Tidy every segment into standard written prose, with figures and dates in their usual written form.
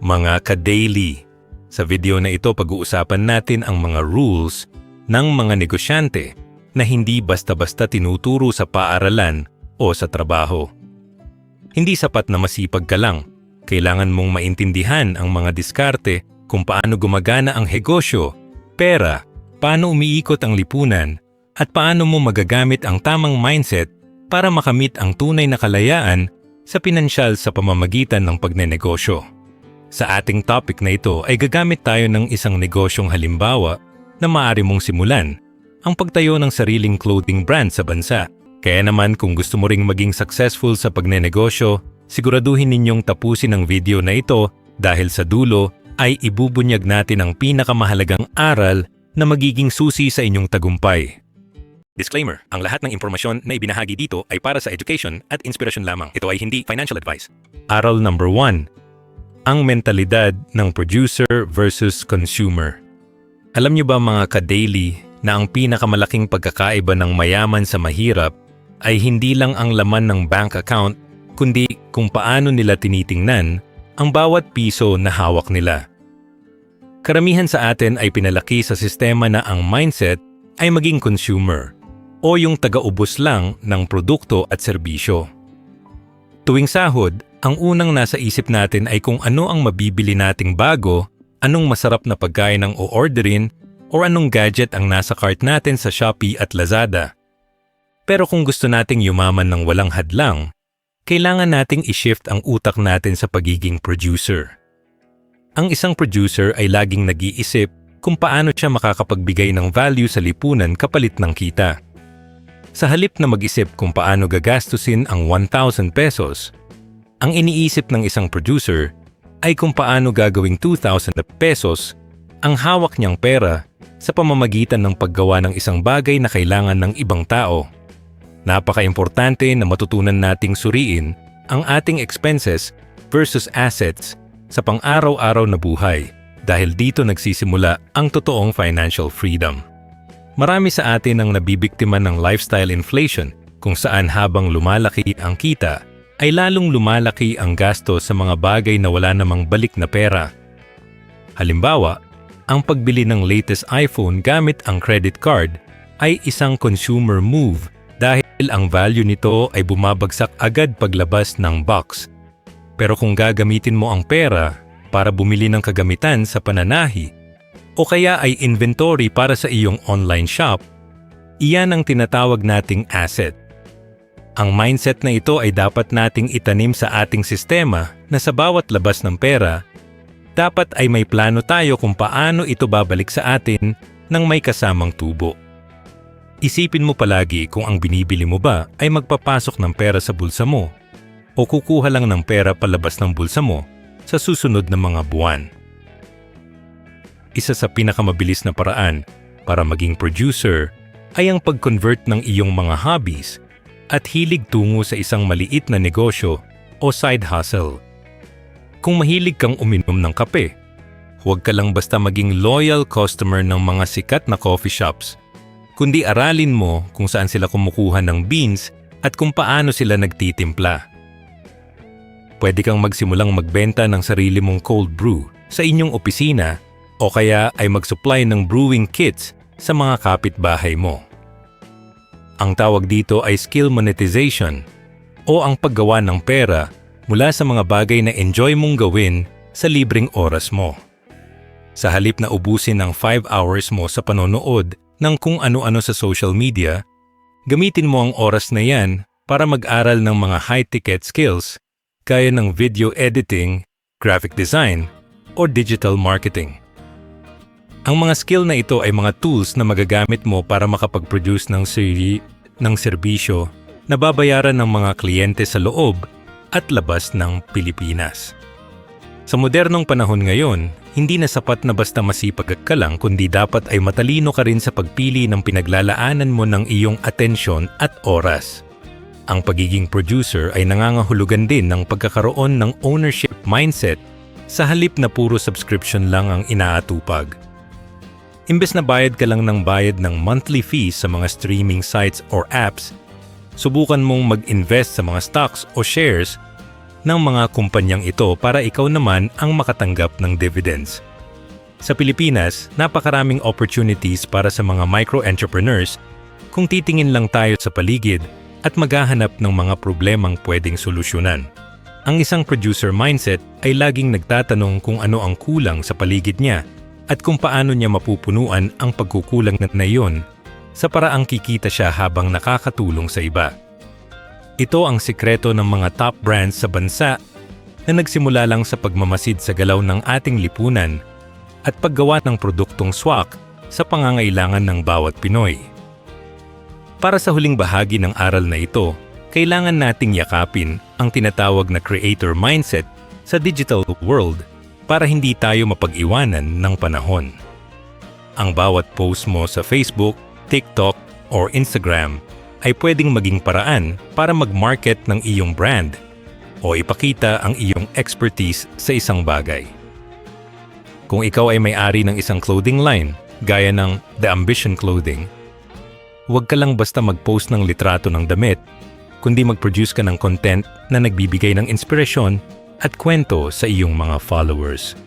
Mga ka-daily, sa video na ito pag-uusapan natin ang mga rules ng mga negosyante na hindi basta-basta tinuturo sa paaralan o sa trabaho. Hindi sapat na masipag ka lang. Kailangan mong maintindihan ang mga diskarte kung paano gumagana ang negosyo, pera, paano umiikot ang lipunan, at paano mo magagamit ang tamang mindset para makamit ang tunay na kalayaan sa pinansyal sa pamamagitan ng pagnenegosyo. Sa ating topic na ito ay gagamit tayo ng isang negosyong halimbawa na maaari mong simulan, ang pagtayo ng sariling clothing brand sa bansa. Kaya naman kung gusto mo ring maging successful sa pagnenegosyo, siguraduhin ninyong tapusin ang video na ito dahil sa dulo ay ibubunyag natin ang pinakamahalagang aral na magiging susi sa inyong tagumpay. Disclaimer, ang lahat ng impormasyon na ibinahagi dito ay para sa education at inspirasyon lamang. Ito ay hindi financial advice. Aral number 1. Ang mentalidad ng producer versus consumer. Alam niyo ba mga ka-daily na ang pinakamalaking pagkakaiba ng mayaman sa mahirap ay hindi lang ang laman ng bank account, kundi kung paano nila tinitingnan ang bawat piso na hawak nila. Karamihan sa atin ay pinalaki sa sistema na ang mindset ay maging consumer o yung taga-ubos lang ng produkto at serbisyo. Tuwing sahod, ang unang nasa isip natin ay kung ano ang mabibili nating bago, anong masarap na pagkain ang o-orderin, o anong gadget ang nasa cart natin sa Shopee at Lazada. Pero kung gusto nating yumaman ng walang hadlang, kailangan nating i-shift ang utak natin sa pagiging producer. Ang isang producer ay laging nag-iisip kung paano siya makakapagbigay ng value sa lipunan kapalit ng kita. Sa halip na mag-isip kung paano gagastusin ang 1,000 pesos, ang iniisip ng isang producer ay kung paano gagawing 2,000 pesos ang hawak niyang pera sa pamamagitan ng paggawa ng isang bagay na kailangan ng ibang tao. Napaka-importante na matutunan nating suriin ang ating expenses versus assets sa pang-araw-araw na buhay dahil dito nagsisimula ang totoong financial freedom. Marami sa atin ang nabibiktima ng lifestyle inflation kung saan habang lumalaki ang kita, ay lalong lumalaki ang gasto sa mga bagay na wala namang balik na pera. Halimbawa, ang pagbili ng latest iPhone gamit ang credit card ay isang consumer move dahil ang value nito ay bumabagsak agad paglabas ng box. Pero kung gagamitin mo ang pera para bumili ng kagamitan sa pananahi o kaya ay inventory para sa iyong online shop, iyan ang tinatawag nating asset. Ang mindset na ito ay dapat nating itanim sa ating sistema na sa bawat labas ng pera, dapat ay may plano tayo kung paano ito babalik sa atin ng may kasamang tubo. Isipin mo palagi kung ang binibili mo ba ay magpapasok ng pera sa bulsa mo o kukuha lang ng pera palabas ng bulsa mo sa susunod na mga buwan. Isa sa pinakamabilis na paraan para maging producer ay ang pag-convert ng iyong mga hobbies at hilig tungo sa isang maliit na negosyo o side hustle. Kung mahilig kang uminom ng kape, huwag ka lang basta maging loyal customer ng mga sikat na coffee shops, kundi aralin mo kung saan sila kumukuha ng beans at kung paano sila nagtitimpla. Pwede kang magsimulang magbenta ng sarili mong cold brew sa inyong opisina o kaya ay mag-supply ng brewing kits sa mga kapitbahay mo. Ang tawag dito ay skill monetization o ang paggawa ng pera mula sa mga bagay na enjoy mong gawin sa libreng oras mo. Sa halip na ubusin ang 5 hours mo sa panonood ng kung ano-ano sa social media, gamitin mo ang oras na yan para mag-aral ng mga high-ticket skills gaya ng video editing, graphic design, o digital marketing. Ang mga skill na ito ay mga tools na magagamit mo para makapag-produce ng serbisyo na babayaran ng mga kliyente sa loob at labas ng Pilipinas. Sa modernong panahon ngayon, hindi na sapat na basta masipag ka lang kundi dapat ay matalino ka rin sa pagpili ng pinaglalaanan mo ng iyong atensyon at oras. Ang pagiging producer ay nangangahulugan din ng pagkakaroon ng ownership mindset sa halip na puro subscription lang ang inaatupag. Imbes na bayad ka lang ng bayad ng monthly fees sa mga streaming sites or apps, subukan mong mag-invest sa mga stocks o shares ng mga kumpanyang ito para ikaw naman ang makatanggap ng dividends. Sa Pilipinas, napakaraming opportunities para sa mga micro-entrepreneurs kung titingin lang tayo sa paligid at maghahanap ng mga problemang pwedeng solusyonan. Ang isang producer mindset ay laging nagtatanong kung ano ang kulang sa paligid niya at kung paano niya mapupunuan ang pagkukulang na iyon sa paraang kikita siya habang nakakatulong sa iba. Ito ang sikreto ng mga top brands sa bansa na nagsimula lang sa pagmamasid sa galaw ng ating lipunan at paggawa ng produktong swak sa pangangailangan ng bawat Pinoy. Para sa huling bahagi ng aral na ito, kailangan nating yakapin ang tinatawag na creator mindset sa digital world para hindi tayo mapag-iwanan ng panahon. Ang bawat post mo sa Facebook, TikTok, or Instagram ay pwedeng maging paraan para mag-market ng iyong brand o ipakita ang iyong expertise sa isang bagay. Kung ikaw ay may-ari ng isang clothing line, gaya ng The Ambition Clothing, huwag ka lang basta mag-post ng litrato ng damit, kundi mag-produce ka ng content na nagbibigay ng inspirasyon at kwento sa iyong mga followers.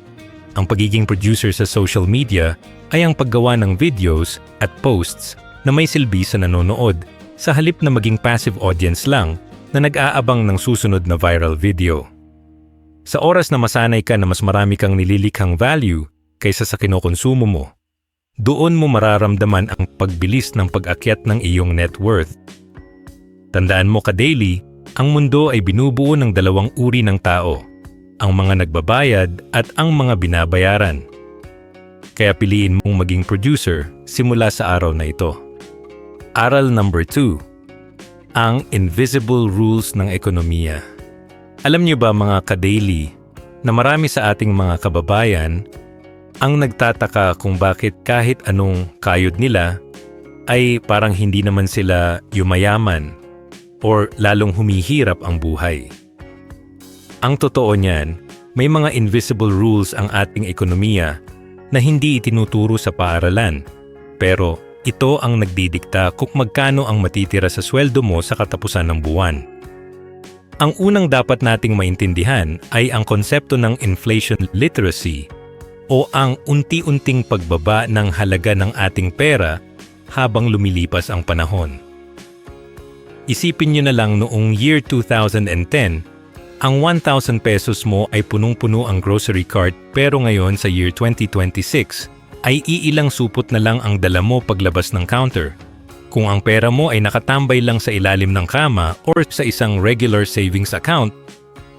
Ang pagiging producer sa social media ay ang paggawa ng videos at posts na may silbi sa nanonood sa halip na maging passive audience lang na nag-aabang ng susunod na viral video. Sa oras na masanay ka na mas marami kang nililikhang value kaysa sa kinokonsumo mo, doon mo mararamdaman ang pagbilis ng pag-akyat ng iyong net worth. Tandaan mo ka-daily, ang mundo ay binubuo ng dalawang uri ng tao, ang mga nagbabayad at ang mga binabayaran. Kaya piliin mong maging producer simula sa araw na ito. Aral number 2. Ang invisible rules ng ekonomiya. Alam niyo ba mga ka-daily na marami sa ating mga kababayan ang nagtataka kung bakit kahit anong kayod nila ay parang hindi naman sila yumayaman or lalong humihirap ang buhay. Ang totoo niyan, may mga invisible rules ang ating ekonomiya na hindi itinuturo sa paaralan, pero ito ang nagdidikta kung magkano ang matitira sa sweldo mo sa katapusan ng buwan. Ang unang dapat nating maintindihan ay ang konsepto ng inflation literacy o ang unti-unting pagbaba ng halaga ng ating pera habang lumilipas ang panahon. Isipin niyo na lang noong year 2010, ang 1,000 pesos mo ay punong-puno ang grocery cart pero ngayon sa year 2026 ay iilang supot na lang ang dala mo paglabas ng counter. Kung ang pera mo ay nakatambay lang sa ilalim ng kama or sa isang regular savings account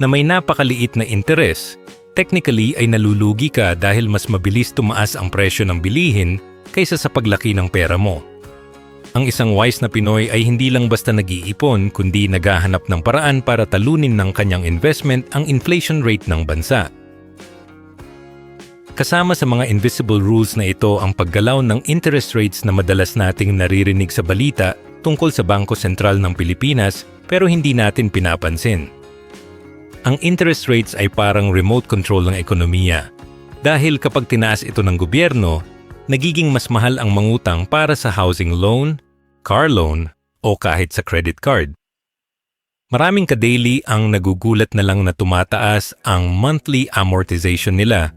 na may napakaliit na interes, technically ay nalulugi ka dahil mas mabilis tumaas ang presyo ng bilihin kaysa sa paglaki ng pera mo. Ang isang wise na Pinoy ay hindi lang basta nag-iipon kundi naghahanap ng paraan para talunin ng kanyang investment ang inflation rate ng bansa. Kasama sa mga invisible rules na ito ang paggalaw ng interest rates na madalas nating naririnig sa balita tungkol sa Bangko Sentral ng Pilipinas pero hindi natin pinapansin. Ang interest rates ay parang remote control ng ekonomiya dahil kapag tinaas ito ng gobyerno, nagiging mas mahal ang mangutang para sa housing loan, car loan o kahit sa credit card. Maraming ka-daily ang nagugulat na lang na tumataas ang monthly amortization nila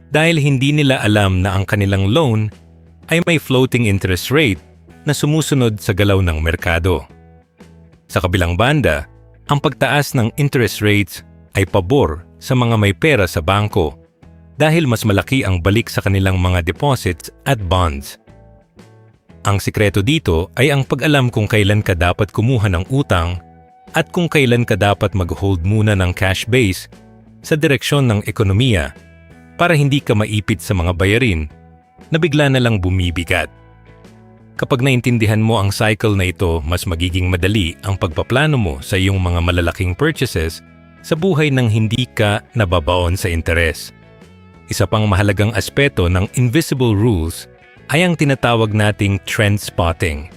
dahil hindi nila alam na ang kanilang loan ay may floating interest rate na sumusunod sa galaw ng merkado. Sa kabilang banda, ang pagtaas ng interest rates ay pabor sa mga may pera sa bangko dahil mas malaki ang balik sa kanilang mga deposits at bonds. Ang sikreto dito ay ang pag-alam kung kailan ka dapat kumuha ng utang at kung kailan ka dapat mag-hold muna ng cash base sa direksyon ng ekonomiya para hindi ka maipit sa mga bayarin na bigla na lang bumibigat. Kapag naintindihan mo ang cycle na ito, mas magiging madali ang pagpaplano mo sa iyong mga malalaking purchases sa buhay nang hindi ka nababaon sa interes. Isa pang mahalagang aspeto ng invisible rules ay ang tinatawag nating trend spotting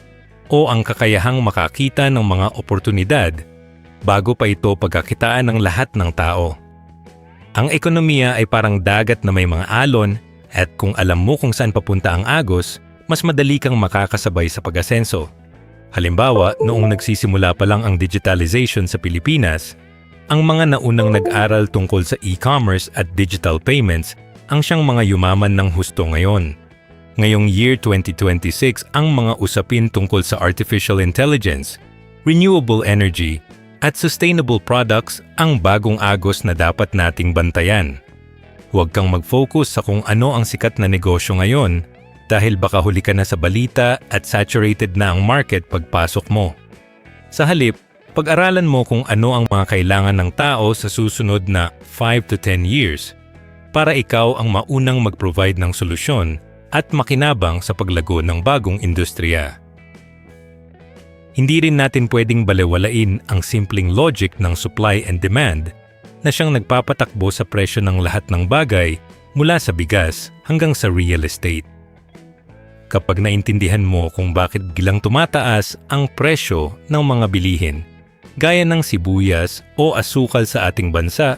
o ang kakayahang makakita ng mga oportunidad bago pa ito pagkakitaan ng lahat ng tao. Ang ekonomiya ay parang dagat na may mga alon at kung alam mo kung saan papunta ang agos, mas madali kang makakasabay sa pag-asenso. Halimbawa, noong nagsisimula pa lang ang digitalization sa Pilipinas, Ang mga naunang nag-aral tungkol sa e-commerce at digital payments ang siyang mga yumaman ng husto ngayon. Ngayong year 2026, ang mga usapin tungkol sa artificial intelligence, renewable energy, at sustainable products ang bagong agos na dapat nating bantayan. Huwag kang mag-focus sa kung ano ang sikat na negosyo ngayon dahil baka huli ka na sa balita at saturated na ang market pagpasok mo. Sa halip, pag-aralan mo kung ano ang mga kailangan ng tao sa susunod na 5 to 10 years para ikaw ang maunang mag-provide ng solusyon at makinabang sa paglago ng bagong industriya. Hindi rin natin pwedeng balewalain ang simpleng logic ng supply and demand na siyang nagpapatakbo sa presyo ng lahat ng bagay mula sa bigas hanggang sa real estate. Kapag naintindihan mo kung bakit biglang tumataas ang presyo ng mga bilihin, gaya ng sibuyas o asukal sa ating bansa,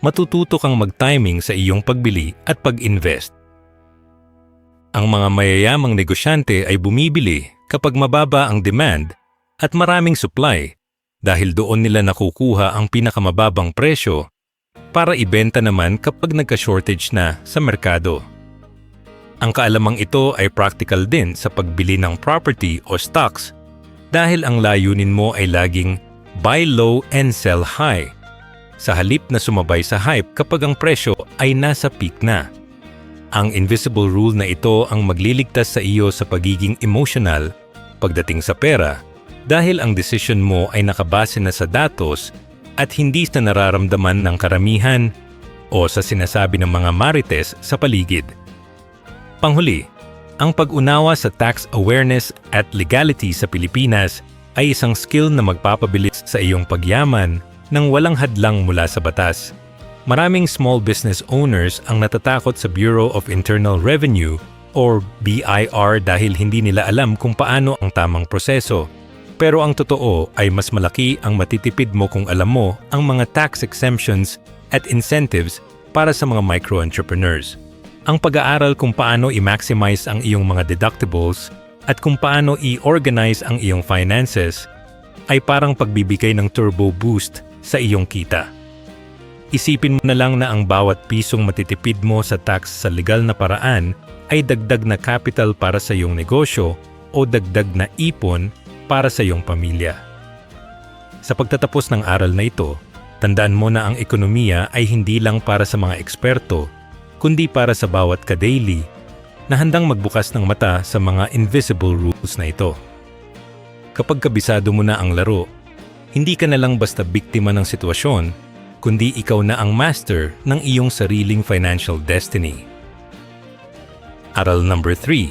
matututo kang mag-timing sa iyong pagbili at pag-invest. Ang mga mayayamang negosyante ay bumibili kapag mababa ang demand at maraming supply dahil doon nila nakukuha ang pinakamababang presyo para ibenta naman kapag nagka-shortage na sa merkado. Ang kaalamang ito ay practical din sa pagbili ng property o stocks dahil ang layunin mo ay laging buy low and sell high, sa halip na sumabay sa hype kapag ang presyo ay nasa peak na. Ang invisible rule na ito ang magliligtas sa iyo sa pagiging emotional pagdating sa pera dahil ang desisyon mo ay nakabase na sa datos at hindi sa nararamdaman ng karamihan o sa sinasabi ng mga marites sa paligid. Panghuli, ang pag-unawa sa tax awareness at legality sa Pilipinas ay isang skill na magpapabilis sa iyong pagyaman nang walang hadlang mula sa batas. Maraming small business owners ang natatakot sa Bureau of Internal Revenue or BIR dahil hindi nila alam kung paano ang tamang proseso. Pero ang totoo ay mas malaki ang matitipid mo kung alam mo ang mga tax exemptions at incentives para sa mga micro-entrepreneurs. Ang pag-aaral kung paano i-maximize ang iyong mga deductibles at kung paano i-organize ang iyong finances ay parang pagbibigay ng turbo boost sa iyong kita. Isipin mo na lang na ang bawat pisong matitipid mo sa tax sa legal na paraan ay dagdag na capital para sa iyong negosyo o dagdag na ipon para sa iyong pamilya. Sa pagtatapos ng aral na ito, tandaan mo na ang ekonomiya ay hindi lang para sa mga eksperto, kundi para sa bawat ka-daily na handang magbukas ng mata sa mga invisible rules na ito. Kapag kabisado mo na ang laro, hindi ka na lang basta biktima ng sitwasyon, kundi ikaw na ang master ng iyong sariling financial destiny. Aral number 3.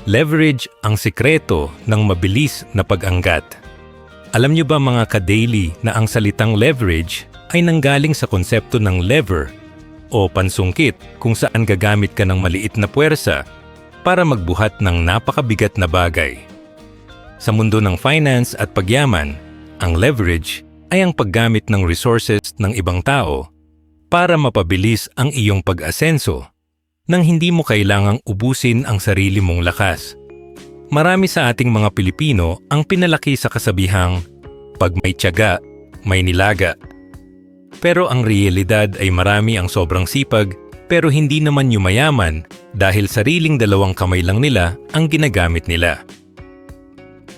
Leverage ang sikreto ng mabilis na pag-anggat. Alam niyo ba mga ka-daily na ang salitang leverage ay nanggaling sa konsepto ng lever o pansungkit kung saan gagamit ka ng maliit na puwersa para magbuhat ng napakabigat na bagay. Sa mundo ng finance at pagyaman, ang leverage ay ang paggamit ng resources ng ibang tao para mapabilis ang iyong pag-asenso nang hindi mo kailangang ubusin ang sarili mong lakas. Marami sa ating mga Pilipino ang pinalaki sa kasabihang, pag may tiyaga, may nilaga. Pero ang realidad ay marami ang sobrang sipag pero hindi naman yumayaman dahil sariling dalawang kamay lang nila ang ginagamit nila.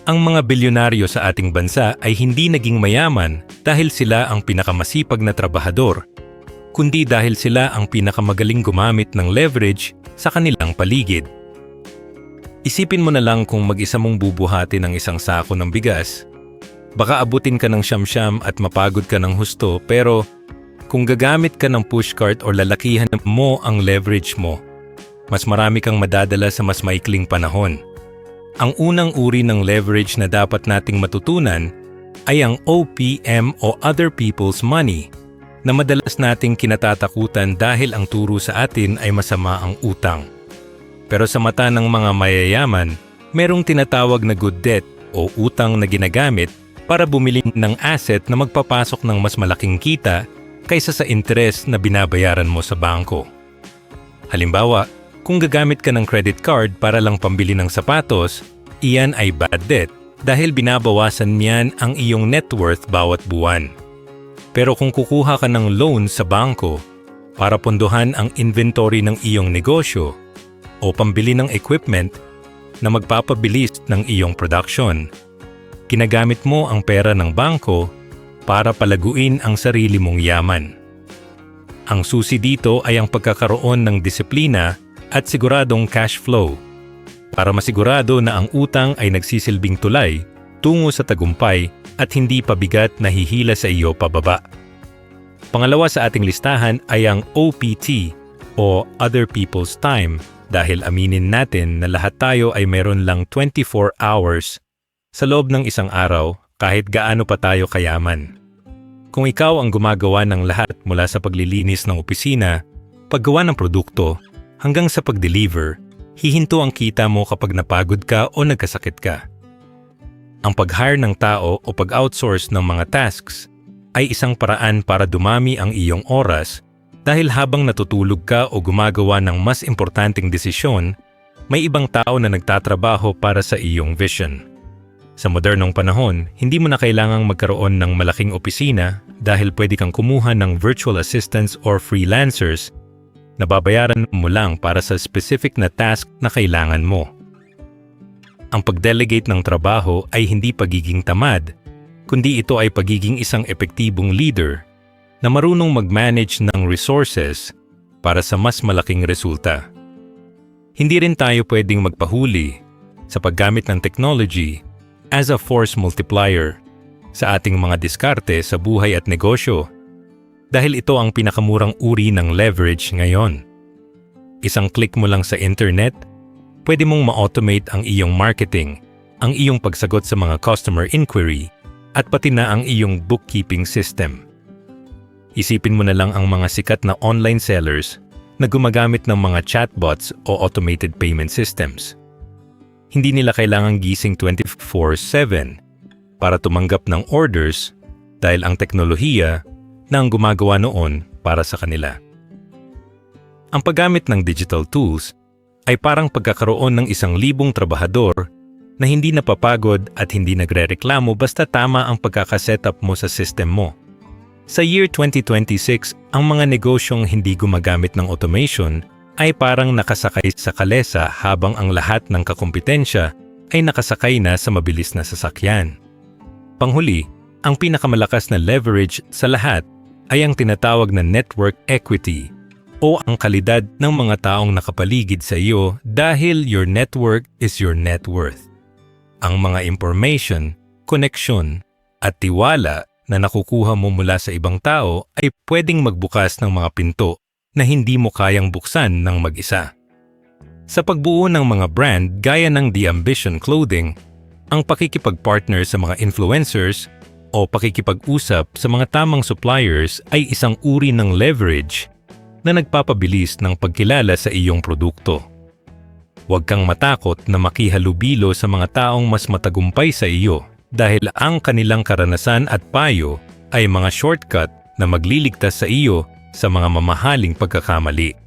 Ang mga bilyonaryo sa ating bansa ay hindi naging mayaman dahil sila ang pinakamasipag na trabahador, kundi dahil sila ang pinakamagaling gumamit ng leverage sa kanilang paligid. Isipin mo na lang kung mag-isa mong bubuhati ng isang sako ng bigas. Baka abutin ka ng siyam-siyam at mapagod ka ng husto, pero kung gagamit ka ng pushcart o lalakihan mo ang leverage mo, mas marami kang madadala sa mas maikling panahon. Ang unang uri ng leverage na dapat nating matutunan ay ang OPM o Other People's Money, na madalas nating kinatatakutan dahil ang turo sa atin ay masama ang utang. Pero sa mata ng mga mayayaman, merong tinatawag na good debt o utang na ginagamit para bumili ng asset na magpapasok ng mas malaking kita kaysa sa interes na binabayaran mo sa bangko. Halimbawa, kung gagamit ka ng credit card para lang pambili ng sapatos, iyan ay bad debt dahil binabawasan niyan ang iyong net worth bawat buwan. Pero kung kukuha ka ng loan sa bangko para pondohan ang inventory ng iyong negosyo o pambili ng equipment na magpapabilis ng iyong production, ginagamit mo ang pera ng bangko para palaguin ang sarili mong yaman. Ang susi dito ay ang pagkakaroon ng disiplina at siguradong cash flow para masigurado na ang utang ay nagsisilbing tulay tungo sa tagumpay at hindi pabigat na hihila sa iyo pababa. Pangalawa sa ating listahan ay ang OPT o Other People's Time dahil aminin natin na lahat tayo ay meron lang 24 hours sa loob ng isang araw kahit gaano pa tayo kayaman. Kung ikaw ang gumagawa ng lahat mula sa paglilinis ng opisina, paggawa ng produkto, hanggang sa pag-deliver, hihinto ang kita mo kapag napagod ka o nagkasakit ka. Ang pag-hire ng tao o pag-outsource ng mga tasks ay isang paraan para dumami ang iyong oras dahil habang natutulog ka o gumagawa ng mas importanteng desisyon, may ibang tao na nagtatrabaho para sa iyong vision. Sa modernong panahon, hindi mo na kailangang magkaroon ng malaking opisina dahil pwede kang kumuha ng virtual assistants or freelancers na babayaran mo lang para sa specific na task na kailangan mo. Ang pag-delegate ng trabaho ay hindi pagiging tamad, kundi ito ay pagiging isang epektibong leader na marunong mag-manage ng resources para sa mas malaking resulta. Hindi rin tayo pwedeng magpahuli sa paggamit ng technology as a force multiplier sa ating mga diskarte sa buhay at negosyo dahil ito ang pinakamurang uri ng leverage ngayon. Isang click mo lang sa internet, pwede mong ma-automate ang iyong marketing, ang iyong pagsagot sa mga customer inquiry, at pati na ang iyong bookkeeping system. Isipin mo na lang ang mga sikat na online sellers na gumagamit ng mga chatbots o automated payment systems. Hindi nila kailangang gising 24/7 para tumanggap ng orders dahil ang teknolohiya na ang gumagawa noon para sa kanila. Ang paggamit ng digital tools ay parang pagkakaroon ng 1,000 trabahador na hindi napapagod at hindi nagrereklamo basta tama ang pagkakasetup mo sa system mo. Sa year 2026, ang mga negosyong hindi gumagamit ng automation ay parang nakasakay sa kalesa habang ang lahat ng kakumpetensya ay nakasakay na sa mabilis na sasakyan. Panghuli, ang pinakamalakas na leverage sa lahat ay ang tinatawag na network equity o ang kalidad ng mga taong nakapaligid sa iyo dahil your network is your net worth. Ang mga information, koneksyon, at tiwala na nakukuha mo mula sa ibang tao ay pwedeng magbukas ng mga pinto na hindi mo kayang buksan ng mag-isa. Sa pagbuo ng mga brand gaya ng The Ambition Clothing, ang pakikipag-partner sa mga influencers o pakikipag-usap sa mga tamang suppliers ay isang uri ng leverage na nagpapabilis ng pagkilala sa iyong produkto. Huwag kang matakot na makihalubilo sa mga taong mas matagumpay sa iyo dahil ang kanilang karanasan at payo ay mga shortcut na magliligtas sa iyo sa mga mamahaling pagkakamali.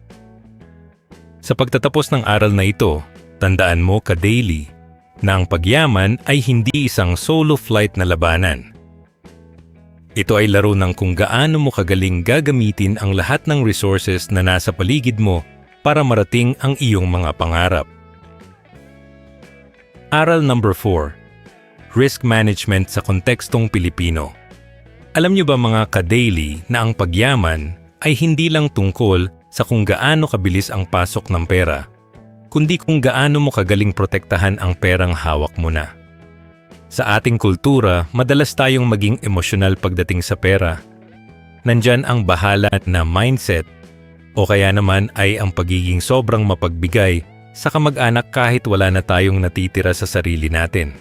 Sa pagtatapos ng aral na ito, tandaan mo ka-daily na ang pagyaman ay hindi isang solo flight na labanan. Ito ay laro ng kung gaano mo kagaling gagamitin ang lahat ng resources na nasa paligid mo para marating ang iyong mga pangarap. Aral number 4. Risk management sa kontekstong Pilipino. Alam niyo ba mga ka-daily na ang pagyaman ay hindi lang tungkol sa kung gaano kabilis ang pasok ng pera, kundi kung gaano mo kagaling protektahan ang perang hawak mo na. Sa ating kultura, madalas tayong maging emosyonal pagdating sa pera. Nandyan ang bahala na mindset o kaya naman ay ang pagiging sobrang mapagbigay sa kamag-anak kahit wala na tayong natitira sa sarili natin.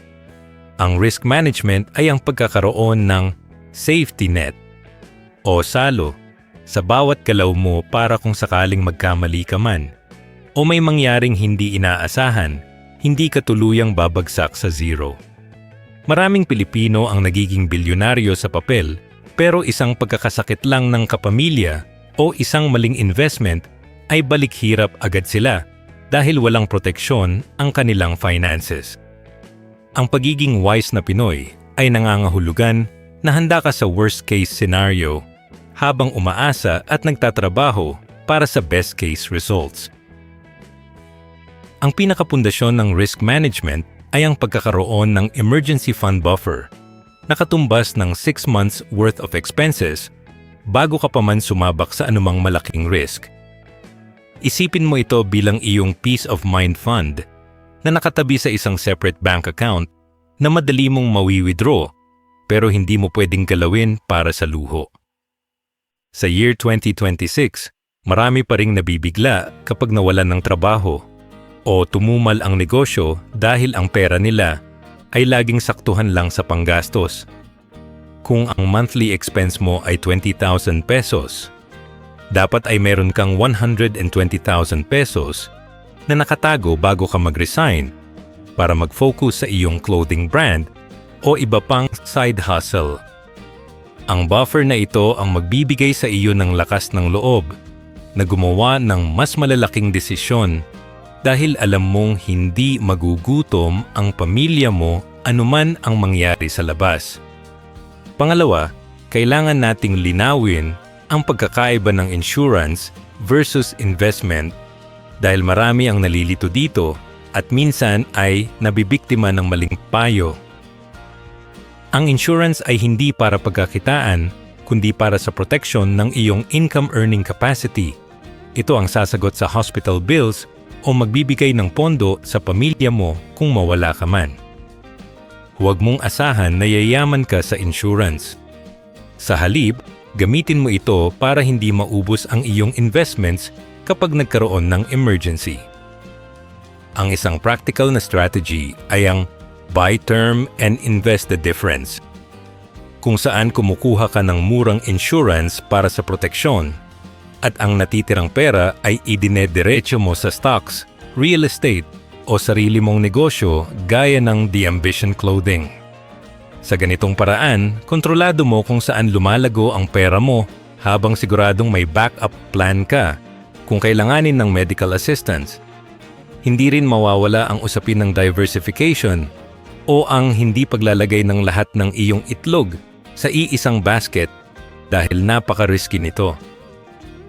Ang risk management ay ang pagkakaroon ng safety net o salo sa bawat galaw mo para kung sakaling magkamali ka man o may mangyaring hindi inaasahan, hindi ka tuluyang babagsak sa zero. Maraming Pilipino ang nagiging bilyonaryo sa papel pero isang pagkakasakit lang ng kapamilya o isang maling investment ay balik hirap agad sila dahil walang proteksyon ang kanilang finances. Ang pagiging wise na Pinoy ay nangangahulugan na handa ka sa worst-case scenario habang umaasa at nagtatrabaho para sa best-case results. Ang pinakapundasyon ng risk management ay ang pagkakaroon ng emergency fund buffer na katumbas ng 6 months worth of expenses bago ka pa man sumabak sa anumang malaking risk. Isipin mo ito bilang iyong peace of mind fund na nakatabi sa isang separate bank account na madali mong mawi-withdraw pero hindi mo pwedeng galawin para sa luho. Sa year 2026, marami pa ring nabibigla kapag nawalan ng trabaho o tumumal ang negosyo dahil ang pera nila ay laging saktuhan lang sa panggastos. Kung ang monthly expense mo ay 20,000 pesos, dapat ay meron kang 120,000 pesos na nakatago bago ka mag-resign para mag-focus sa iyong clothing brand o iba pang side hustle. Ang buffer na ito ang magbibigay sa iyo ng lakas ng loob na gumawa ng mas malalaking desisyon dahil alam mong hindi magugutom ang pamilya mo anuman ang mangyari sa labas. Pangalawa, kailangan nating linawin ang pagkakaiba ng insurance versus investment dahil marami ang nalilito dito at minsan ay nabibiktima ng maling payo. Ang insurance ay hindi para pagkakitaan kundi para sa protection ng iyong income earning capacity. Ito ang sasagot sa hospital bills o magbibigay ng pondo sa pamilya mo kung mawala ka man. Huwag mong asahan na yayaman ka sa insurance. Sa halip, gamitin mo ito para hindi maubos ang iyong investments kapag nagkaroon ng emergency. Ang isang practical na strategy ay ang buy term and invest the difference, kung saan kumukuha ka ng murang insurance para sa proteksyon at ang natitirang pera ay idinediretso mo sa stocks, real estate o sarili mong negosyo gaya ng The Ambition Clothing. Sa ganitong paraan, kontrolado mo kung saan lumalago ang pera mo habang siguradong may backup plan ka kung kailanganin ng medical assistance. Hindi rin mawawala ang usapin ng diversification o ang hindi paglalagay ng lahat ng iyong itlog sa iisang basket dahil napaka-risky nito.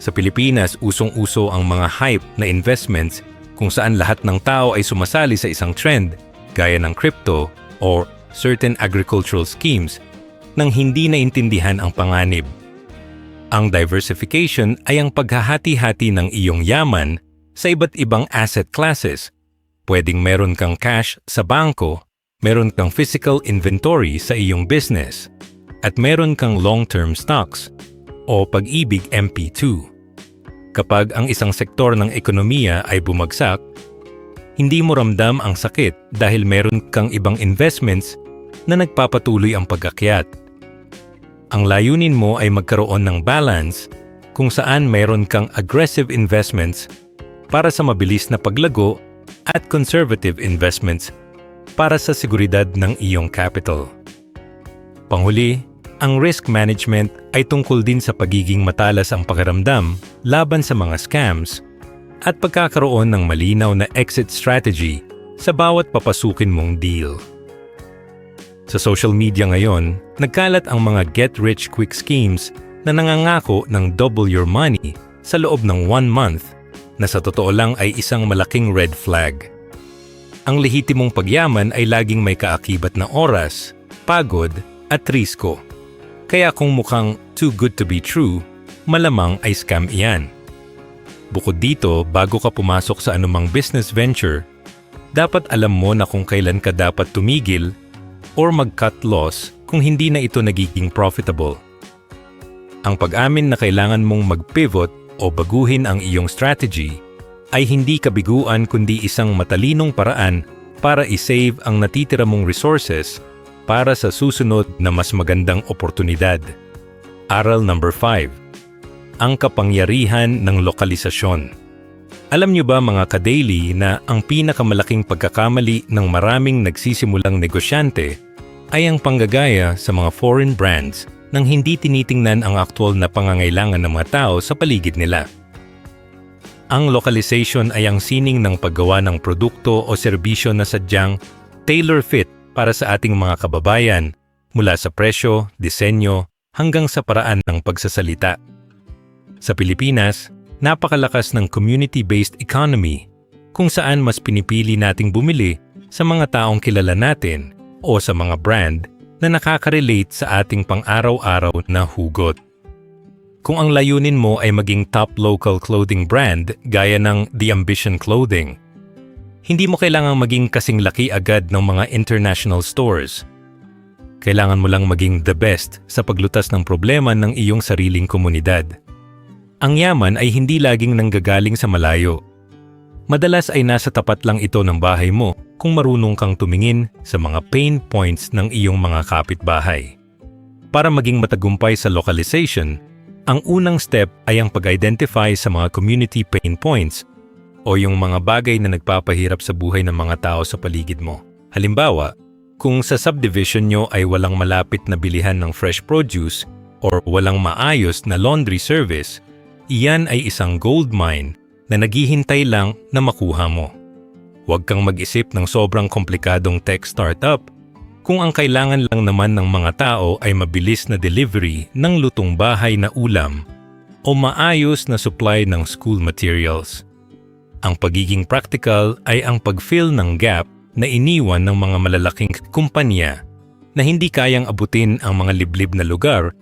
Sa Pilipinas, usong-uso ang mga hype na investments kung saan lahat ng tao ay sumasali sa isang trend gaya ng crypto or certain agricultural schemes nang hindi naintindihan ang panganib. Ang diversification ay ang paghahati-hati ng iyong yaman sa iba't ibang asset classes. Pwedeng meron kang cash sa bangko, meron kang physical inventory sa iyong business, at meron kang long-term stocks o pag-ibig MP2. Kapag ang isang sektor ng ekonomiya ay bumagsak, hindi mo ramdam ang sakit dahil meron kang ibang investments na nagpapatuloy ang pag-akyat. Ang layunin mo ay magkaroon ng balance kung saan meron kang aggressive investments para sa mabilis na paglago at conservative investments para sa seguridad ng iyong capital. Panghuli, ang risk management ay tungkol din sa pagiging matalas ang pakiramdam laban sa mga scams at pagkakaroon ng malinaw na exit strategy sa bawat papasukin mong deal. Sa social media ngayon, nagkalat ang mga get-rich-quick schemes na nangangako ng double your money sa loob ng 1 month na sa totoo lang ay isang malaking red flag. Ang lehitimong pagyaman ay laging may kaakibat na oras, pagod at risko. Kaya kung mukhang too good to be true, malamang ay scam iyan. Bukod dito, bago ka pumasok sa anumang business venture, dapat alam mo na kung kailan ka dapat tumigil or mag-cut loss kung hindi na ito nagiging profitable. Ang pag-amin na kailangan mong mag-pivot o baguhin ang iyong strategy ay hindi kabiguan kundi isang matalinong paraan para i-save ang natitira mong resources para sa susunod na mas magandang oportunidad. Aral number 5. Ang kapangyarihan ng lokalisasyon. Alam niyo ba mga ka-daily na ang pinakamalaking pagkakamali ng maraming nagsisimulang negosyante ay ang panggagaya sa mga foreign brands nang hindi tinitingnan ang aktual na pangangailangan ng mga tao sa paligid nila. Ang localization ay ang sining ng paggawa ng produkto o serbisyo na sadyang tailor-fit para sa ating mga kababayan mula sa presyo, disenyo, hanggang sa paraan ng pagsasalita. Sa Pilipinas, napakalakas ng community-based economy kung saan mas pinipili nating bumili sa mga taong kilala natin o sa mga brand na nakaka-relate sa ating pang-araw-araw na hugot. Kung ang layunin mo ay maging top local clothing brand gaya ng The Ambition Clothing, hindi mo kailangang maging kasing laki agad ng mga international stores. Kailangan mo lang maging the best sa paglutas ng problema ng iyong sariling komunidad. Ang yaman ay hindi laging nanggagaling sa malayo. Madalas ay nasa tapat lang ito ng bahay mo kung marunong kang tumingin sa mga pain points ng iyong mga kapitbahay. Para maging matagumpay sa localization, ang unang step ay ang pag-identify sa mga community pain points o yung mga bagay na nagpapahirap sa buhay ng mga tao sa paligid mo. Halimbawa, kung sa subdivision nyo ay walang malapit na bilihan ng fresh produce or walang maayos na laundry service, iyan ay isang gold mine na naghihintay lang na makuha mo. Huwag kang mag-isip ng sobrang komplikadong tech startup kung ang kailangan lang naman ng mga tao ay mabilis na delivery ng lutong bahay na ulam o maayos na supply ng school materials. Ang pagiging practical ay ang pag-fill ng gap na iniwan ng mga malalaking kumpanya na hindi kayang abutin ang mga liblib na lugar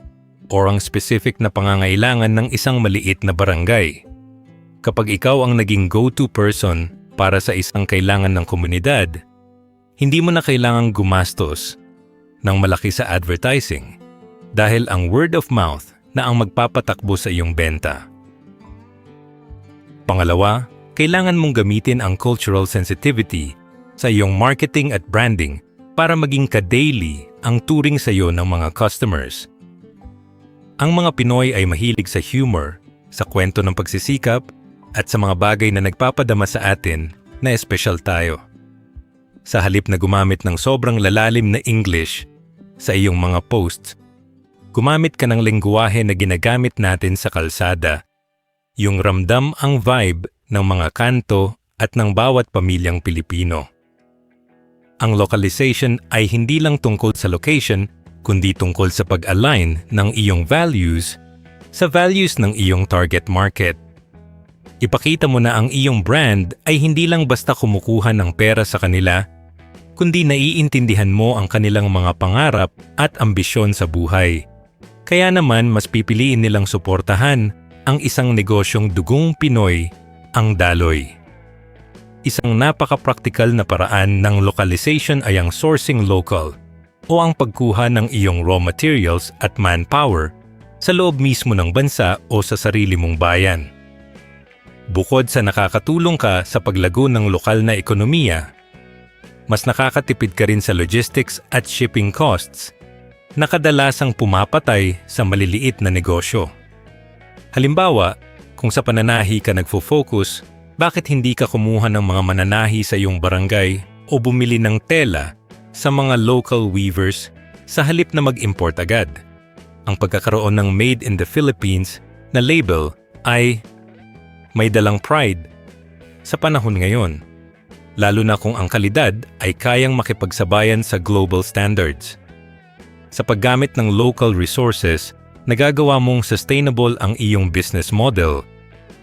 o ang specific na pangangailangan ng isang maliit na barangay. Kapag ikaw ang naging go-to person para sa isang kailangan ng komunidad, hindi mo na kailangang gumastos ng malaki sa advertising dahil ang word of mouth na ang magpapatakbo sa iyong benta. Pangalawa, kailangan mong gamitin ang cultural sensitivity sa iyong marketing at branding para maging ka-daily ang turing sa iyo ng mga customers. Ang mga Pinoy ay mahilig sa humor, sa kwento ng pagsisikap, at sa mga bagay na nagpapadama sa atin na espesyal tayo. Sa halip na gumamit ng sobrang lalalim na English sa iyong mga posts, gumamit ka ng lengguwahe na ginagamit natin sa kalsada, yung ramdam ang vibe ng mga kanto at ng bawat pamilyang Pilipino. Ang localization ay hindi lang tungkol sa location, kundi tungkol sa pag-align ng iyong values sa values ng iyong target market. Ipakita mo na ang iyong brand ay hindi lang basta kumukuha ng pera sa kanila, kundi naiintindihan mo ang kanilang mga pangarap at ambisyon sa buhay. Kaya naman mas pipiliin nilang suportahan ang isang negosyong dugong Pinoy, ang Daloy. Isang napaka-praktikal na paraan ng localization ay ang sourcing local o ang pagkuha ng iyong raw materials at manpower sa loob mismo ng bansa o sa sarili mong bayan. Bukod sa nakakatulong ka sa paglago ng lokal na ekonomiya, mas nakakatipid ka rin sa logistics at shipping costs na kadalasang pumapatay sa maliliit na negosyo. Halimbawa, kung sa pananahi ka nagfo-focus, bakit hindi ka kumuha ng mga mananahi sa iyong barangay o bumili ng tela sa mga local weavers sa halip na mag-import agad? Ang pagkakaroon ng Made in the Philippines na label ay may dalang pride sa panahon ngayon, lalo na kung ang kalidad ay kayang makipagsabayan sa global standards. Sa paggamit ng local resources, nagagawa mong sustainable ang iyong business model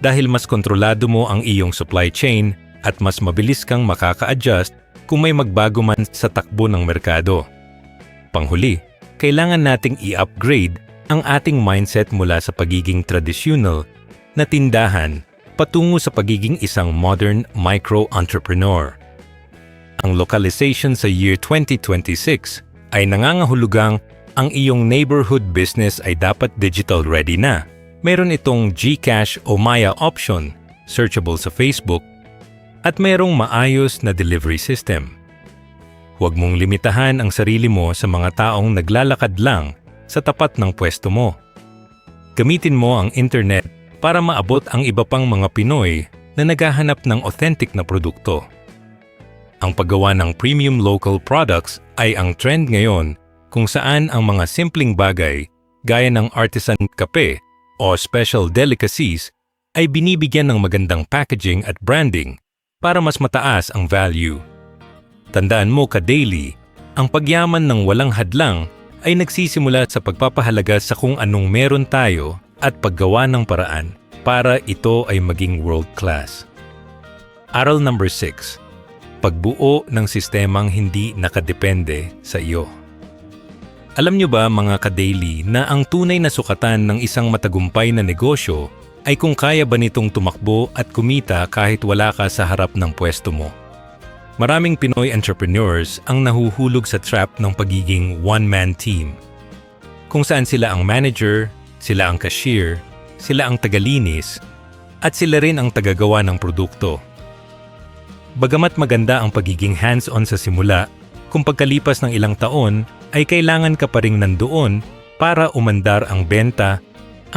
dahil mas kontrolado mo ang iyong supply chain at mas mabilis kang makaka-adjust kung may magbago man sa takbo ng merkado. Panghuli, kailangan nating i-upgrade ang ating mindset mula sa pagiging traditional na tindahan patungo sa pagiging isang modern micro-entrepreneur. Ang localization sa year 2026 ay nangangahulugang ang iyong neighborhood business ay dapat digital ready na. Meron itong GCash o Maya option, searchable sa Facebook, at merong maayos na delivery system. Huwag mong limitahan ang sarili mo sa mga taong naglalakad lang sa tapat ng pwesto mo. Gamitin mo ang internet para maabot ang iba pang mga Pinoy na naghahanap ng authentic na produkto. Ang paggawa ng premium local products ay ang trend ngayon kung saan ang mga simpleng bagay gaya ng artisan kape o special delicacies ay binibigyan ng magandang packaging at branding para mas mataas ang value. Tandaan mo ka-daily, ang pagyaman ng walang hadlang ay nagsisimula sa pagpapahalaga sa kung anong meron tayo at paggawa ng paraan para ito ay maging world-class. Aral number 6. Pagbuo ng sistemang hindi nakadepende sa iyo. Alam niyo ba mga ka-daily na ang tunay na sukatan ng isang matagumpay na negosyo ay kung kaya ba nitong tumakbo at kumita kahit wala ka sa harap ng pwesto mo? Maraming Pinoy entrepreneurs ang nahuhulog sa trap ng pagiging one-man team, kung saan sila ang manager, sila ang cashier, sila ang tagalinis, at sila rin ang tagagawa ng produkto. Bagamat maganda ang pagiging hands-on sa simula, kung pagkalipas ng ilang taon ay kailangan ka pa ring nandoon para umandar ang benta,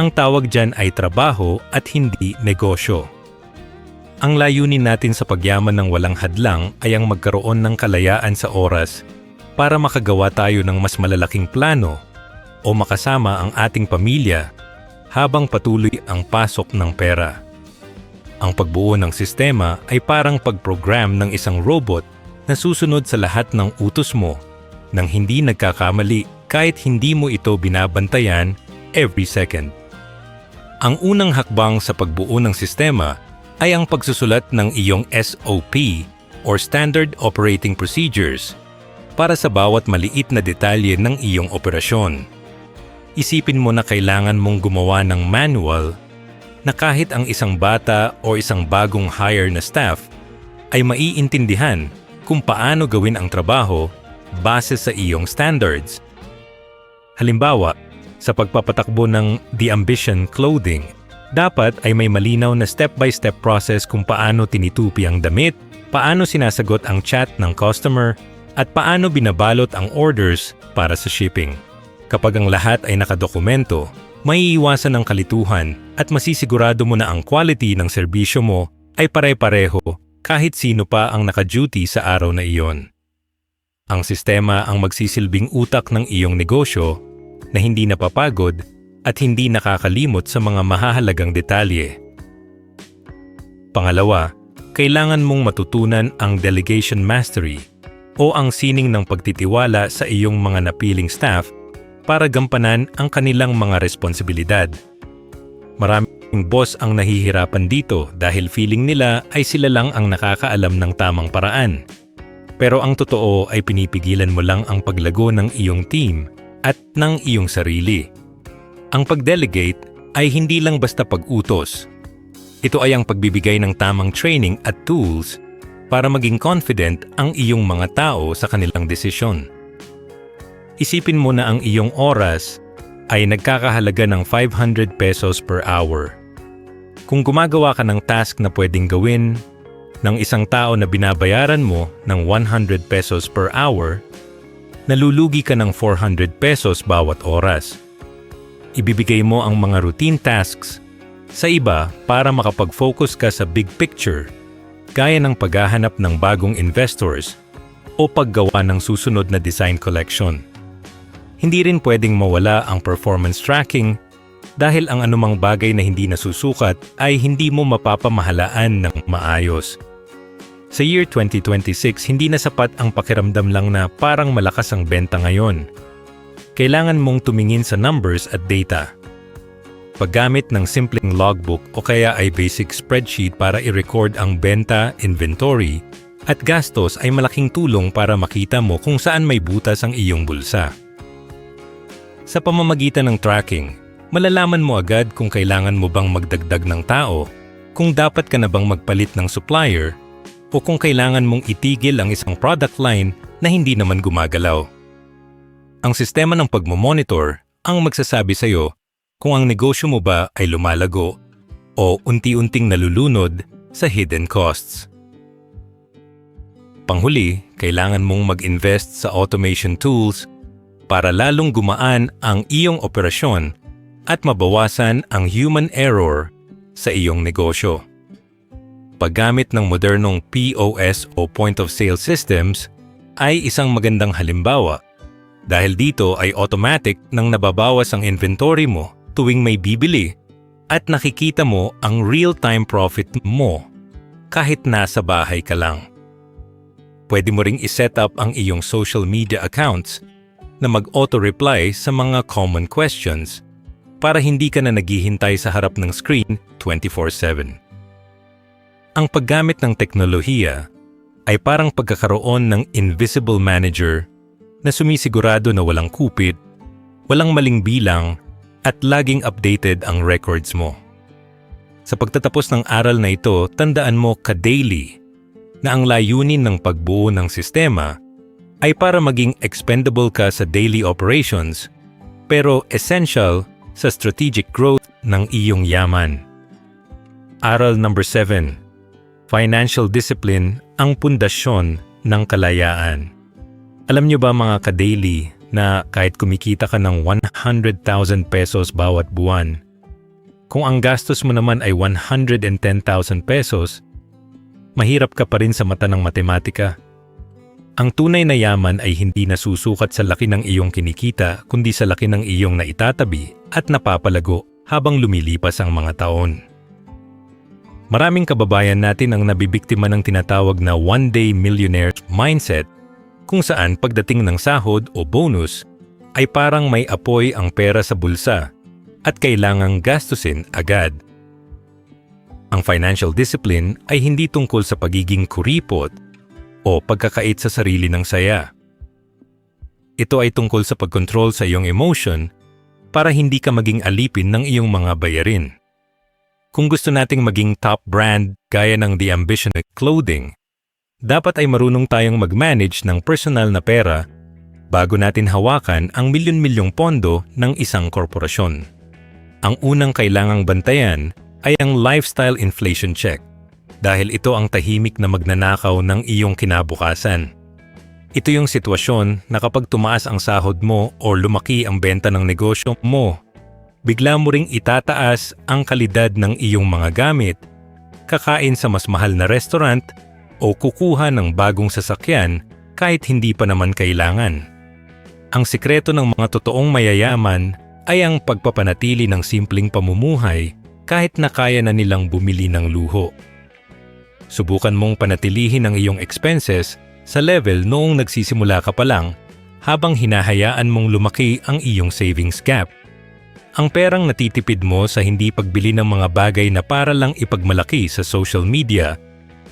ang tawag dyan ay trabaho at hindi negosyo. Ang layunin natin sa pagyaman ng walang hadlang ay ang magkaroon ng kalayaan sa oras para makagawa tayo ng mas malalaking plano o makasama ang ating pamilya habang patuloy ang pasok ng pera. Ang pagbuo ng sistema ay parang pag-program ng isang robot na susunod sa lahat ng utos mo nang hindi nagkakamali kahit hindi mo ito binabantayan every second. Ang unang hakbang sa pagbuo ng sistema ay ang pagsusulat ng iyong SOP or Standard Operating Procedures para sa bawat maliit na detalye ng iyong operasyon. Isipin mo na kailangan mong gumawa ng manual na kahit ang isang bata o isang bagong hire na staff ay maiintindihan kung paano gawin ang trabaho base sa iyong standards. Halimbawa, sa pagpapatakbo ng The Ambition Clothing, dapat ay may malinaw na step-by-step process kung paano tinitupi ang damit, paano sinasagot ang chat ng customer, at paano binabalot ang orders para sa shipping. Kapag ang lahat ay nakadokumento, maiiwasan ang kalituhan at masisigurado mo na ang quality ng serbisyo mo ay pare-pareho kahit sino pa ang naka-duty sa araw na iyon. Ang sistema ang magsisilbing utak ng iyong negosyo na hindi napapagod at hindi nakakalimot sa mga mahahalagang detalye. Pangalawa, kailangan mong matutunan ang delegation mastery o ang sining ng pagtitiwala sa iyong mga napiling staff para gampanan ang kanilang mga responsibilidad. Maraming boss ang nahihirapan dito dahil feeling nila ay sila lang ang nakakaalam ng tamang paraan. Pero ang totoo ay pinipigilan mo lang ang paglago ng iyong team at ng iyong sarili. Ang pag-delegate ay hindi lang basta pag-utos. Ito ay ang pagbibigay ng tamang training at tools para maging confident ang iyong mga tao sa kanilang desisyon. Isipin mo na ang iyong oras ay nagkakahalaga ng 500 pesos per hour. Kung gumagawa ka ng task na pwedeng gawin ng isang tao na binabayaran mo ng 100 pesos per hour, nalulugi ka ng 400 pesos bawat oras. Ibibigay mo ang mga routine tasks sa iba para makapag-focus ka sa big picture, gaya ng paghahanap ng bagong investors o paggawa ng susunod na design collection. Hindi rin pwedeng mawala ang performance tracking dahil ang anumang bagay na hindi nasusukat ay hindi mo mapapamahalaan ng maayos. Sa year 2026, hindi na sapat ang pakiramdam lang na parang malakas ang benta ngayon. Kailangan mong tumingin sa numbers at data. Paggamit ng simpleng logbook o kaya ay basic spreadsheet para i-record ang benta, inventory, at gastos ay malaking tulong para makita mo kung saan may butas ang iyong bulsa. Sa pamamagitan ng tracking, malalaman mo agad kung kailangan mo bang magdagdag ng tao, kung dapat ka na bang magpalit ng supplier, o kung kailangan mong itigil ang isang product line na hindi naman gumagalaw. Ang sistema ng pagmomonitor ang magsasabi sa iyo kung ang negosyo mo ba ay lumalago o unti-unting nalulunod sa hidden costs. Panghuli, kailangan mong mag-invest sa automation tools para lalong gumaan ang iyong operasyon at mabawasan ang human error sa iyong negosyo. Paggamit ng modernong POS o Point of Sale Systems ay isang magandang halimbawa dahil dito ay automatic nang nababawas ang inventory mo tuwing may bibili at nakikita mo ang real-time profit mo kahit nasa bahay ka lang. Pwede mo ring iset up ang iyong social media accounts na mag-auto-reply sa mga common questions para hindi ka na naghihintay sa harap ng screen 24/7. Ang paggamit ng teknolohiya ay parang pagkakaroon ng invisible manager na sumisigurado na walang kupit, walang maling bilang, at laging updated ang records mo. Sa pagtatapos ng aral na ito, tandaan mo ka-daily na ang layunin ng pagbuo ng sistema ay para maging expendable ka sa daily operations pero essential sa strategic growth ng iyong yaman. Aral number 7. Financial discipline ang pundasyon ng kalayaan. Alam niyo ba mga ka-daily na kahit kumikita ka ng 100,000 pesos bawat buwan, kung ang gastos mo naman ay 110,000 pesos, mahirap ka pa rin sa mata ng matematika. Ang tunay na yaman ay hindi nasusukat sa laki ng iyong kinikita kundi sa laki ng iyong naitatabi at napapalago habang lumilipas ang mga taon. Maraming kababayan natin ang nabibiktima ng tinatawag na one-day millionaire mindset kung saan pagdating ng sahod o bonus ay parang may apoy ang pera sa bulsa at kailangang gastusin agad. Ang financial discipline ay hindi tungkol sa pagiging kuripot o pagkakait sa sarili ng saya. Ito ay tungkol sa pagkontrol sa iyong emotion para hindi ka maging alipin ng iyong mga bayarin. Kung gusto nating maging top brand gaya ng The Ambition Clothing, dapat ay marunong tayong mag-manage ng personal na pera bago natin hawakan ang milyon-milyong pondo ng isang korporasyon. Ang unang kailangang bantayan ay ang lifestyle inflation check dahil ito ang tahimik na magnanakaw ng iyong kinabukasan. Ito yung sitwasyon na kapag tumaas ang sahod mo o lumaki ang benta ng negosyo mo, bigla mo ring itataas ang kalidad ng iyong mga gamit, kakain sa mas mahal na restaurant o kukuha ng bagong sasakyan kahit hindi pa naman kailangan. Ang sikreto ng mga totoong mayayaman ay ang pagpapanatili ng simpleng pamumuhay kahit na kaya na nilang bumili ng luho. Subukan mong panatilihin ang iyong expenses sa level noong nagsisimula ka pa lang habang hinahayaan mong lumaki ang iyong savings gap. Ang perang natitipid mo sa hindi pagbili ng mga bagay na para lang ipagmalaki sa social media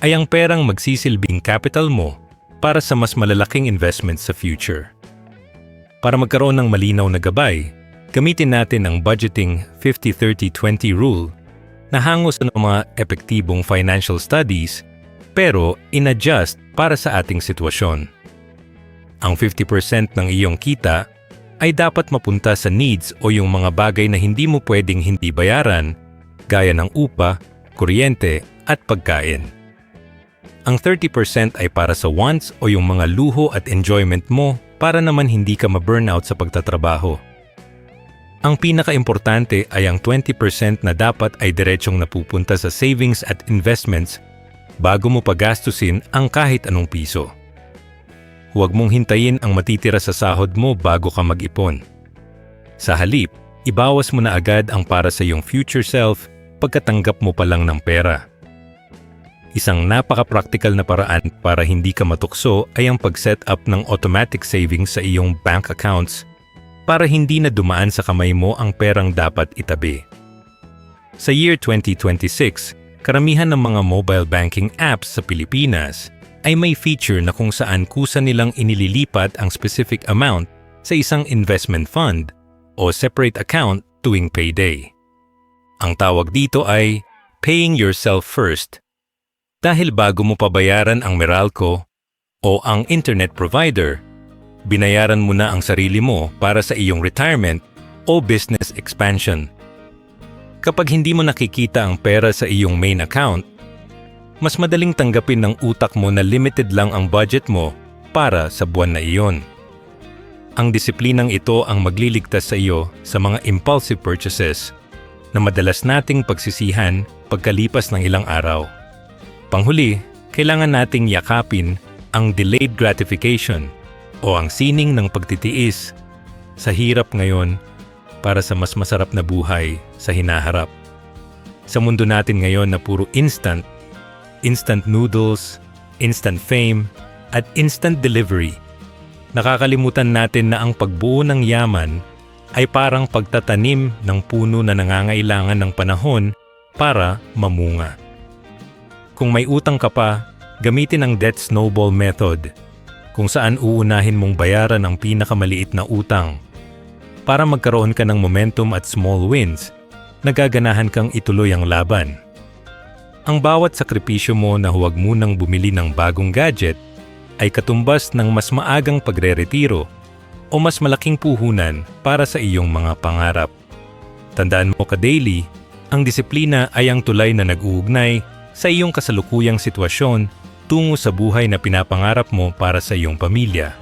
ay ang perang magsisilbing capital mo para sa mas malalaking investments sa future. Para magkaroon ng malinaw na gabay, gamitin natin ang budgeting 50-30-20 rule na hangos ng mga epektibong financial studies pero in-adjust para sa ating sitwasyon. Ang 50% ng iyong kita ay dapat mapunta sa needs o yung mga bagay na hindi mo pwedeng hindi bayaran, gaya ng upa, kuryente at pagkain. Ang 30% ay para sa wants o yung mga luho at enjoyment mo para naman hindi ka ma-burnout sa pagtatrabaho. Ang pinaka-importante ay ang 20% na dapat ay diretsong napupunta sa savings at investments bago mo pagastusin ang kahit anong piso. Huwag mong hintayin ang matitira sa sahod mo bago ka mag-ipon. Sa halip, ibawas mo na agad ang para sa iyong future self pagkatanggap mo pa lang ng pera. Isang napaka-practical na paraan para hindi ka matukso ay ang pag-set up ng automatic savings sa iyong bank accounts para hindi na dumaan sa kamay mo ang perang dapat itabi. Sa year 2026, karamihan ng mga mobile banking apps sa Pilipinas ay may feature na kung saan kusa nilang inililipat ang specific amount sa isang investment fund o separate account tuwing payday. Ang tawag dito ay paying yourself first. Dahil bago mo pabayaran ang Meralco o ang internet provider, binayaran mo na ang sarili mo para sa iyong retirement o business expansion. Kapag hindi mo nakikita ang pera sa iyong main account, mas madaling tanggapin ng utak mo na limited lang ang budget mo para sa buwan na iyon. Ang disiplinang ito ang magliligtas sa iyo sa mga impulsive purchases na madalas nating pagsisihan pagkalipas ng ilang araw. Panghuli, kailangan nating yakapin ang delayed gratification o ang sining ng pagtitiis sa hirap ngayon para sa mas masarap na buhay sa hinaharap. Sa mundo natin ngayon na puro instant noodles, instant fame, at instant delivery, Nakakalimutan natin na ang pagbuo ng yaman ay parang pagtatanim ng puno na nangangailangan ng panahon para mamunga. Kung may utang ka pa, gamitin ang debt snowball method, kung saan uunahin mong bayaran ang pinakamaliit na utang. Para magkaroon ka ng momentum at small wins, nagaganahan kang ituloy ang laban. Ang bawat sakripisyo mo na huwag munang bumili ng bagong gadget ay katumbas ng mas maagang pagre-retiro o mas malaking puhunan para sa iyong mga pangarap. Tandaan mo ka-daily, ang disiplina ay ang tulay na nag-uugnay sa iyong kasalukuyang sitwasyon tungo sa buhay na pinapangarap mo para sa iyong pamilya.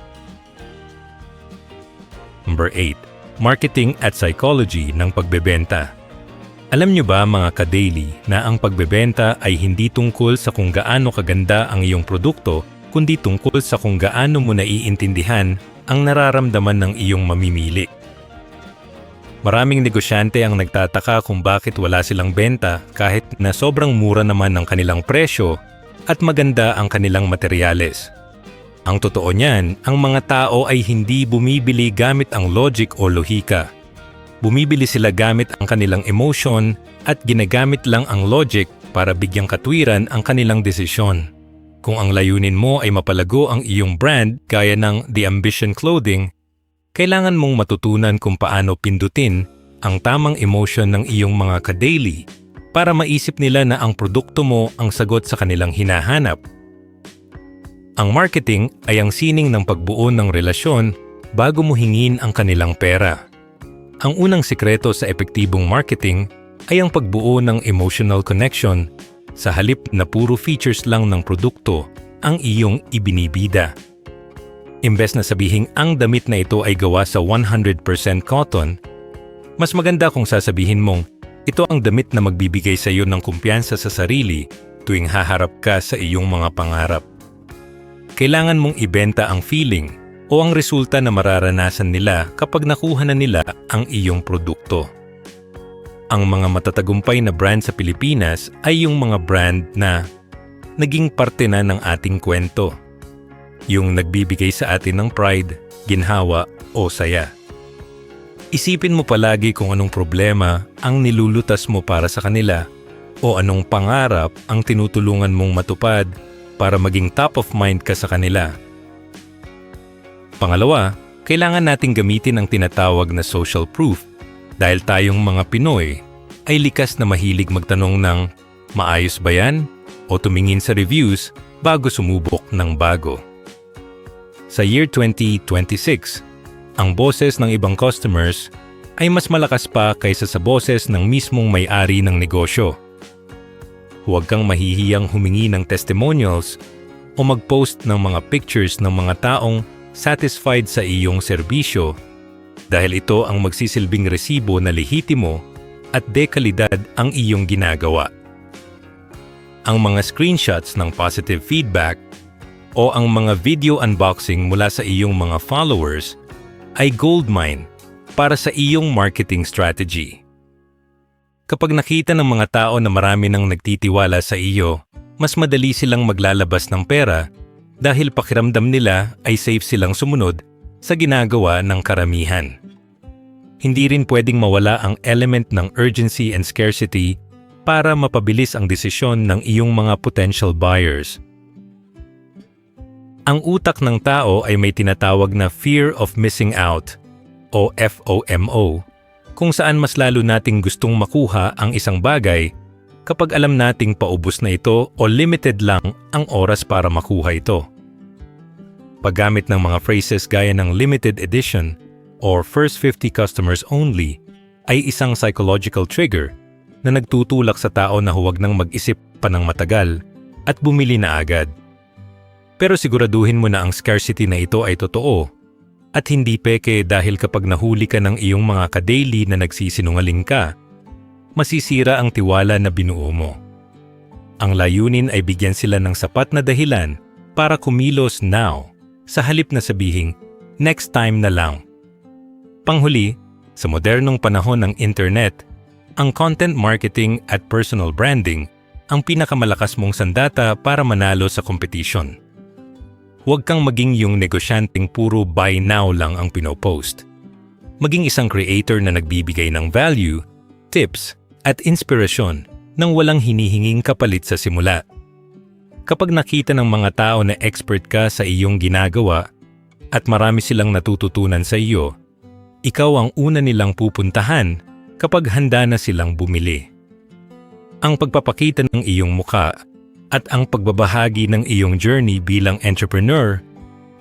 Number 8. Marketing at psychology ng pagbebenta. Alam niyo ba mga ka-daily na ang pagbebenta ay hindi tungkol sa kung gaano kaganda ang iyong produkto, kundi tungkol sa kung gaano mo naiintindihan ang nararamdaman ng iyong mamimili. Maraming negosyante ang nagtataka kung bakit wala silang benta kahit na sobrang mura naman ang kanilang presyo at maganda ang kanilang materyales. Ang totoo niyan, ang mga tao ay hindi bumibili gamit ang logic o lohika. Bumibili sila gamit ang kanilang emotion at ginagamit lang ang logic para bigyang katwiran ang kanilang desisyon. Kung ang layunin mo ay mapalago ang iyong brand gaya ng The Ambition Clothing, kailangan mong matutunan kung paano pindutin ang tamang emotion ng iyong mga ka-daily para maisip nila na ang produkto mo ang sagot sa kanilang hinahanap. Ang marketing ay ang sining ng pagbuo ng relasyon bago mo hingin ang kanilang pera. Ang unang sikreto sa epektibong marketing ay ang pagbuo ng emotional connection sa halip na puro features lang ng produkto ang iyong ibinibida. Imbes na sabihing ang damit na ito ay gawa sa 100% cotton, mas maganda kung sasabihin mong ito ang damit na magbibigay sa iyo ng kumpiyansa sa sarili tuwing haharap ka sa iyong mga pangarap. Kailangan mong ibenta ang feeling o ang resulta na mararanasan nila kapag nakuha na nila ang iyong produkto. Ang mga matatagumpay na brand sa Pilipinas ay yung mga brand na naging parte na ng ating kwento. Yung nagbibigay sa atin ng pride, ginhawa o saya. Isipin mo palagi kung anong problema ang nilulutas mo para sa kanila o anong pangarap ang tinutulungan mong matupad para maging top of mind ka sa kanila. Pangalawa, kailangan nating gamitin ang tinatawag na social proof dahil tayong mga Pinoy ay likas na mahilig magtanong ng maayos ba yan o tumingin sa reviews bago sumubok ng bago. Sa year 2026, ang boses ng ibang customers ay mas malakas pa kaysa sa boses ng mismong may-ari ng negosyo. Huwag kang mahihiyang humingi ng testimonials o mag-post ng mga pictures ng mga taong satisfied sa iyong serbisyo dahil ito ang magsisilbing resibo na lehitimo at dekalidad ang iyong ginagawa. Ang mga screenshots ng positive feedback o ang mga video unboxing mula sa iyong mga followers ay goldmine para sa iyong marketing strategy. Kapag nakita ng mga tao na marami nang nagtitiwala sa iyo, mas madali silang maglalabas ng pera dahil pakiramdam nila ay safe silang sumunod sa ginagawa ng karamihan. Hindi rin pwedeng mawala ang element ng urgency and scarcity para mapabilis ang desisyon ng iyong mga potential buyers. Ang utak ng tao ay may tinatawag na fear of missing out o FOMO, kung saan mas lalo nating gustong makuha ang isang bagay kapag alam nating paubos na ito o limited lang ang oras para makuha ito. Paggamit ng mga phrases gaya ng limited edition or first 50 customers only ay isang psychological trigger na nagtutulak sa tao na huwag nang mag-isip pa ng matagal at bumili na agad. Pero siguraduhin mo na ang scarcity na ito ay totoo at hindi peke dahil kapag nahuli ka ng iyong mga ka-daily na nagsisinungaling ka, masisira ang tiwala na binuo mo. Ang layunin ay bigyan sila ng sapat na dahilan para kumilos now sa halip na sabihing next time na lang. Panghuli, sa modernong panahon ng internet, ang content marketing at personal branding ang pinakamalakas mong sandata para manalo sa competition. Huwag kang maging yung negosyanteng puro buy now lang ang pinopost. Maging isang creator na nagbibigay ng value, tips, at inspirasyon nang walang hinihinging kapalit sa simula. Kapag nakita ng mga tao na expert ka sa iyong ginagawa at marami silang natututunan sa iyo, ikaw ang una nilang pupuntahan kapag handa na silang bumili. Ang pagpapakita ng iyong muka at ang pagbabahagi ng iyong journey bilang entrepreneur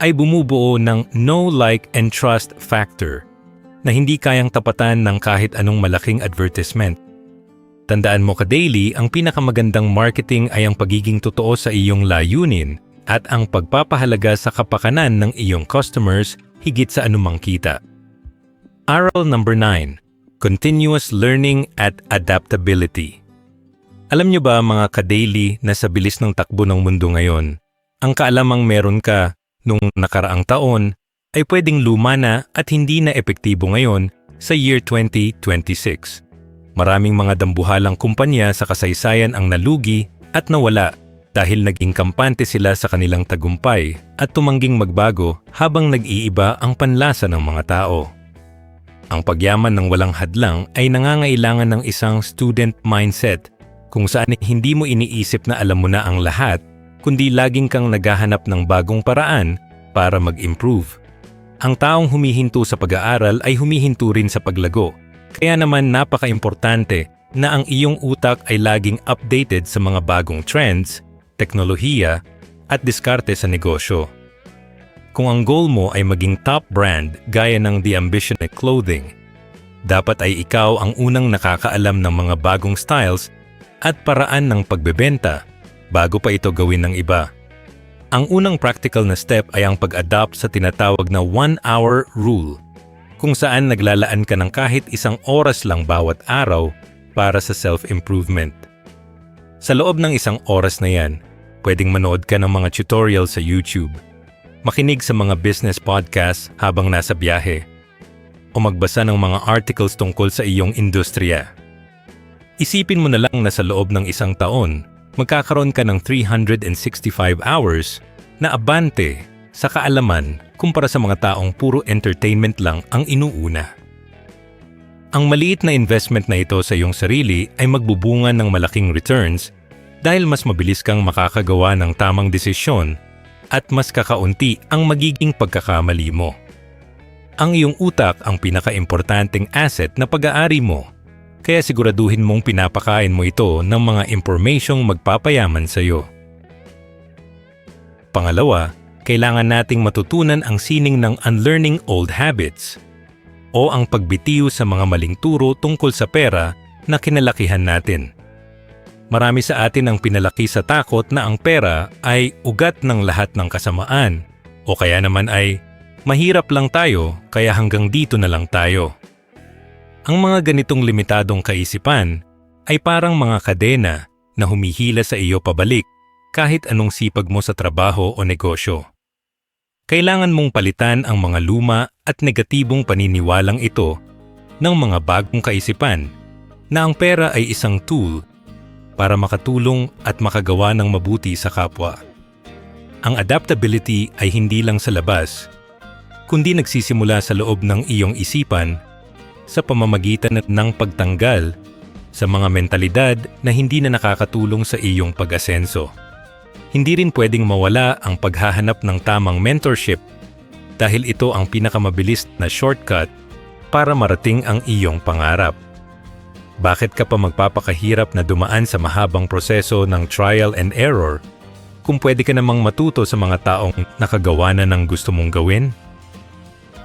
ay bumubuo ng know, like, and trust factor na hindi kayang tapatan ng kahit anong malaking advertisement. Tandaan mo ka-daily, ang pinakamagandang marketing ay ang pagiging totoo sa iyong layunin at ang pagpapahalaga sa kapakanan ng iyong customers higit sa anumang kita. Aral number 9. Continuous learning at adaptability. Alam niyo ba mga ka-daily na sa bilis ng takbo ng mundo ngayon, ang kaalamang meron ka nung nakaraang taon ay pwedeng luma na at hindi na epektibo ngayon sa year 2026. Maraming mga dambuhalang kumpanya sa kasaysayan ang nalugi at nawala dahil naging kampante sila sa kanilang tagumpay at tumangging magbago habang nag-iiba ang panlasa ng mga tao. Ang pagyaman ng walang hadlang ay nangangailangan ng isang student mindset kung saan hindi mo iniisip na alam mo na ang lahat, kundi laging kang naghahanap ng bagong paraan para mag-improve. Ang taong humihinto sa pag-aaral ay humihinto rin sa paglago. Kaya naman napaka-importante na ang iyong utak ay laging updated sa mga bagong trends, teknolohiya, at diskarte sa negosyo. Kung ang goal mo ay maging top brand gaya ng The Ambitionate Clothing, dapat ay ikaw ang unang nakakaalam ng mga bagong styles at paraan ng pagbebenta bago pa ito gawin ng iba. Ang unang practical na step ay ang pag-adapt sa tinatawag na 1-hour rule, kung saan naglalaan ka ng kahit 1 oras lang bawat araw para sa self-improvement. Sa loob ng 1 oras na yan, pwedeng manood ka ng mga tutorial sa YouTube, makinig sa mga business podcast habang nasa biyahe, o magbasa ng mga articles tungkol sa iyong industriya. Isipin mo na lang na sa loob ng 1 taon, magkakaroon ka ng 365 hours na abante sa kaalaman kumpara sa mga taong puro entertainment lang ang inuuna. Ang maliit na investment na ito sa iyong sarili ay magbubunga ng malaking returns dahil mas mabilis kang makakagawa ng tamang desisyon at mas kakaunti ang magiging pagkakamali mo. Ang iyong utak ang pinaka-importanting asset na pag-aari mo, kaya siguraduhin mong pinapakain mo ito ng mga impormasyong magpapayaman sa iyo. Pangalawa, kailangan nating matutunan ang sining ng unlearning old habits o ang pagbitiw sa mga maling turo tungkol sa pera na kinalakihan natin. Marami sa atin ang pinalaki sa takot na ang pera ay ugat ng lahat ng kasamaan o kaya naman ay mahirap lang tayo kaya hanggang dito na lang tayo. Ang mga ganitong limitadong kaisipan ay parang mga kadena na humihila sa iyo pabalik kahit anong sipag mo sa trabaho o negosyo. Kailangan mong palitan ang mga luma at negatibong paniniwalang ito ng mga bagong kaisipan na ang pera ay isang tool para makatulong at makagawa ng mabuti sa kapwa. Ang adaptability ay hindi lang sa labas, kundi nagsisimula sa loob ng iyong isipan sa pamamagitan ng pagtanggal sa mga mentalidad na hindi na nakakatulong sa iyong pag-asenso. Hindi rin pwedeng mawala ang paghahanap ng tamang mentorship dahil ito ang pinakamabilis na shortcut para marating ang iyong pangarap. Bakit ka pa magpapakahirap na dumaan sa mahabang proseso ng trial and error kung pwede ka namang matuto sa mga taong nakagawa na ng gusto mong gawin?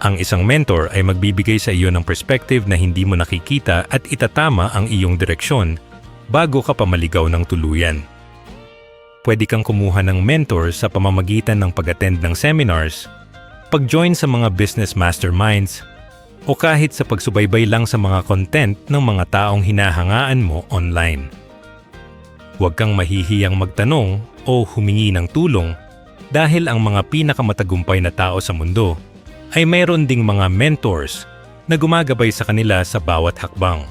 Ang isang mentor ay magbibigay sa iyo ng perspective na hindi mo nakikita at itatama ang iyong direksyon bago ka pa maligaw ng tuluyan. Pwede kang kumuha ng mentor sa pamamagitan ng pag-attend ng seminars, pag-join sa mga business masterminds, o kahit sa pagsubaybay lang sa mga content ng mga taong hinahangaan mo online. Huwag kang mahihiyang magtanong o humingi ng tulong dahil ang mga pinakamatagumpay na tao sa mundo ay mayroon ding mga mentors na gumagabay sa kanila sa bawat hakbang.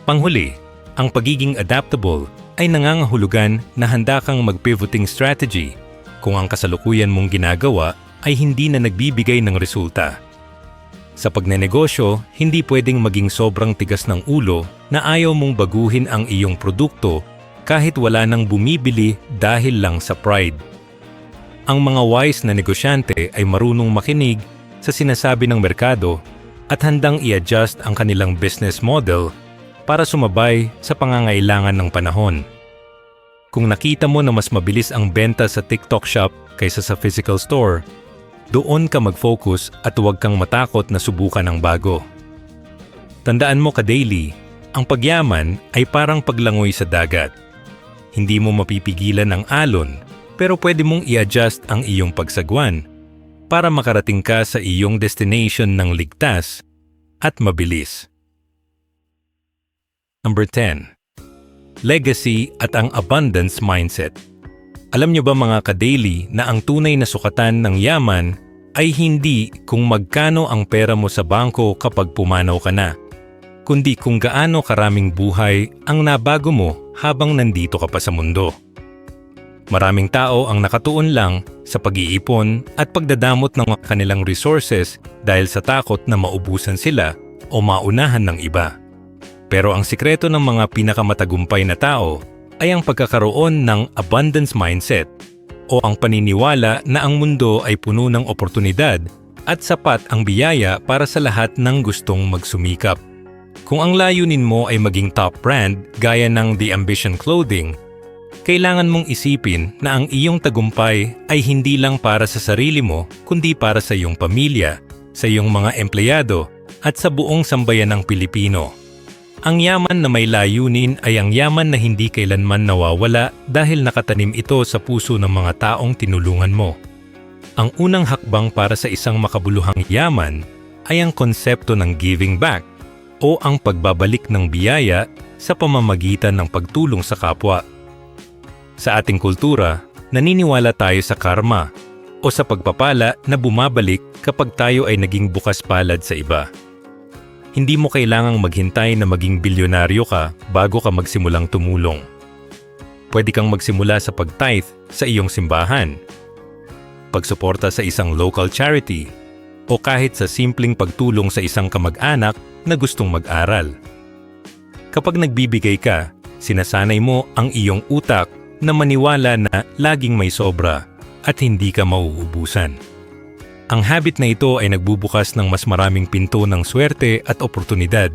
Panghuli, ang pagiging adaptable ay nangangahulugan na handa kang mag-pivoting strategy kung ang kasalukuyan mong ginagawa ay hindi na nagbibigay ng resulta. Sa pagnenegosyo, hindi pwedeng maging sobrang tigas ng ulo na ayaw mong baguhin ang iyong produkto kahit wala nang bumibili dahil lang sa pride. Ang mga wise na negosyante ay marunong makinig sa sinasabi ng merkado at handang i-adjust ang kanilang business model para sumabay sa pangangailangan ng panahon. Kung nakita mo na mas mabilis ang benta sa TikTok shop kaysa sa physical store, doon ka mag-focus at huwag kang matakot na subukan ang bago. Tandaan mo ka-daily, ang pagyaman ay parang paglangoy sa dagat. Hindi mo mapipigilan ang alon, pero pwede mong i-adjust ang iyong pagsagwan para makarating ka sa iyong destination ng ligtas at mabilis. Number 10. Legacy at ang abundance mindset. Alam niyo ba mga ka-daily na ang tunay na sukatan ng yaman ay hindi kung magkano ang pera mo sa bangko kapag pumanaw ka na, kundi kung gaano karaming buhay ang nabago mo habang nandito ka pa sa mundo. Maraming tao ang nakatuon lang sa pag-iipon at pagdadamot ng kanilang resources dahil sa takot na maubusan sila o maunahan ng iba. Pero ang sikreto ng mga pinakamatagumpay na tao ay ang pagkakaroon ng abundance mindset o ang paniniwala na ang mundo ay puno ng oportunidad at sapat ang biyaya para sa lahat ng gustong magsumikap. Kung ang layunin mo ay maging top brand gaya ng The Ambition Clothing, kailangan mong isipin na ang iyong tagumpay ay hindi lang para sa sarili mo kundi para sa iyong pamilya, sa iyong mga empleyado at sa buong sambayan ng Pilipino. Ang yaman na may layunin ay ang yaman na hindi kailanman nawawala dahil nakatanim ito sa puso ng mga taong tinulungan mo. Ang unang hakbang para sa isang makabuluhang yaman ay ang konsepto ng giving back o ang pagbabalik ng biyaya sa pamamagitan ng pagtulong sa kapwa. Sa ating kultura, naniniwala tayo sa karma o sa pagpapala na bumabalik kapag tayo ay naging bukas palad sa iba. Hindi mo kailangang maghintay na maging bilyonaryo ka bago ka magsimulang tumulong. Pwede kang magsimula sa pag-tithe sa iyong simbahan, pagsuporta sa isang local charity, o kahit sa simpleng pagtulong sa isang kamag-anak na gustong mag-aral. Kapag nagbibigay ka, sinasanay mo ang iyong utak na maniwala na laging may sobra at hindi ka mauubusan. Ang habit na ito ay nagbubukas ng mas maraming pinto ng swerte at oportunidad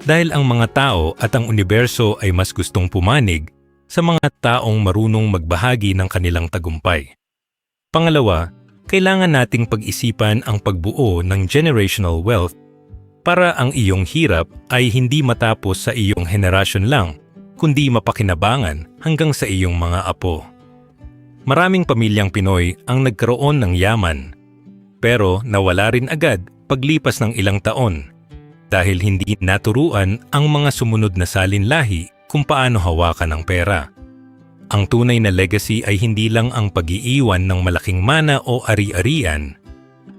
dahil ang mga tao at ang universo ay mas gustong pumanig sa mga taong marunong magbahagi ng kanilang tagumpay. Pangalawa, kailangan nating pag-isipan ang pagbuo ng generational wealth para ang iyong hirap ay hindi matapos sa iyong henerasyon lang, kundi mapakinabangan hanggang sa iyong mga apo. Maraming pamilyang Pinoy ang nagkaroon ng yaman, pero nawala rin agad paglipas ng ilang taon dahil hindi naturuan ang mga sumunod na salinlahi kung paano hawakan ang pera. Ang tunay na legacy ay hindi lang ang pag-iiwan ng malaking mana o ari-arian,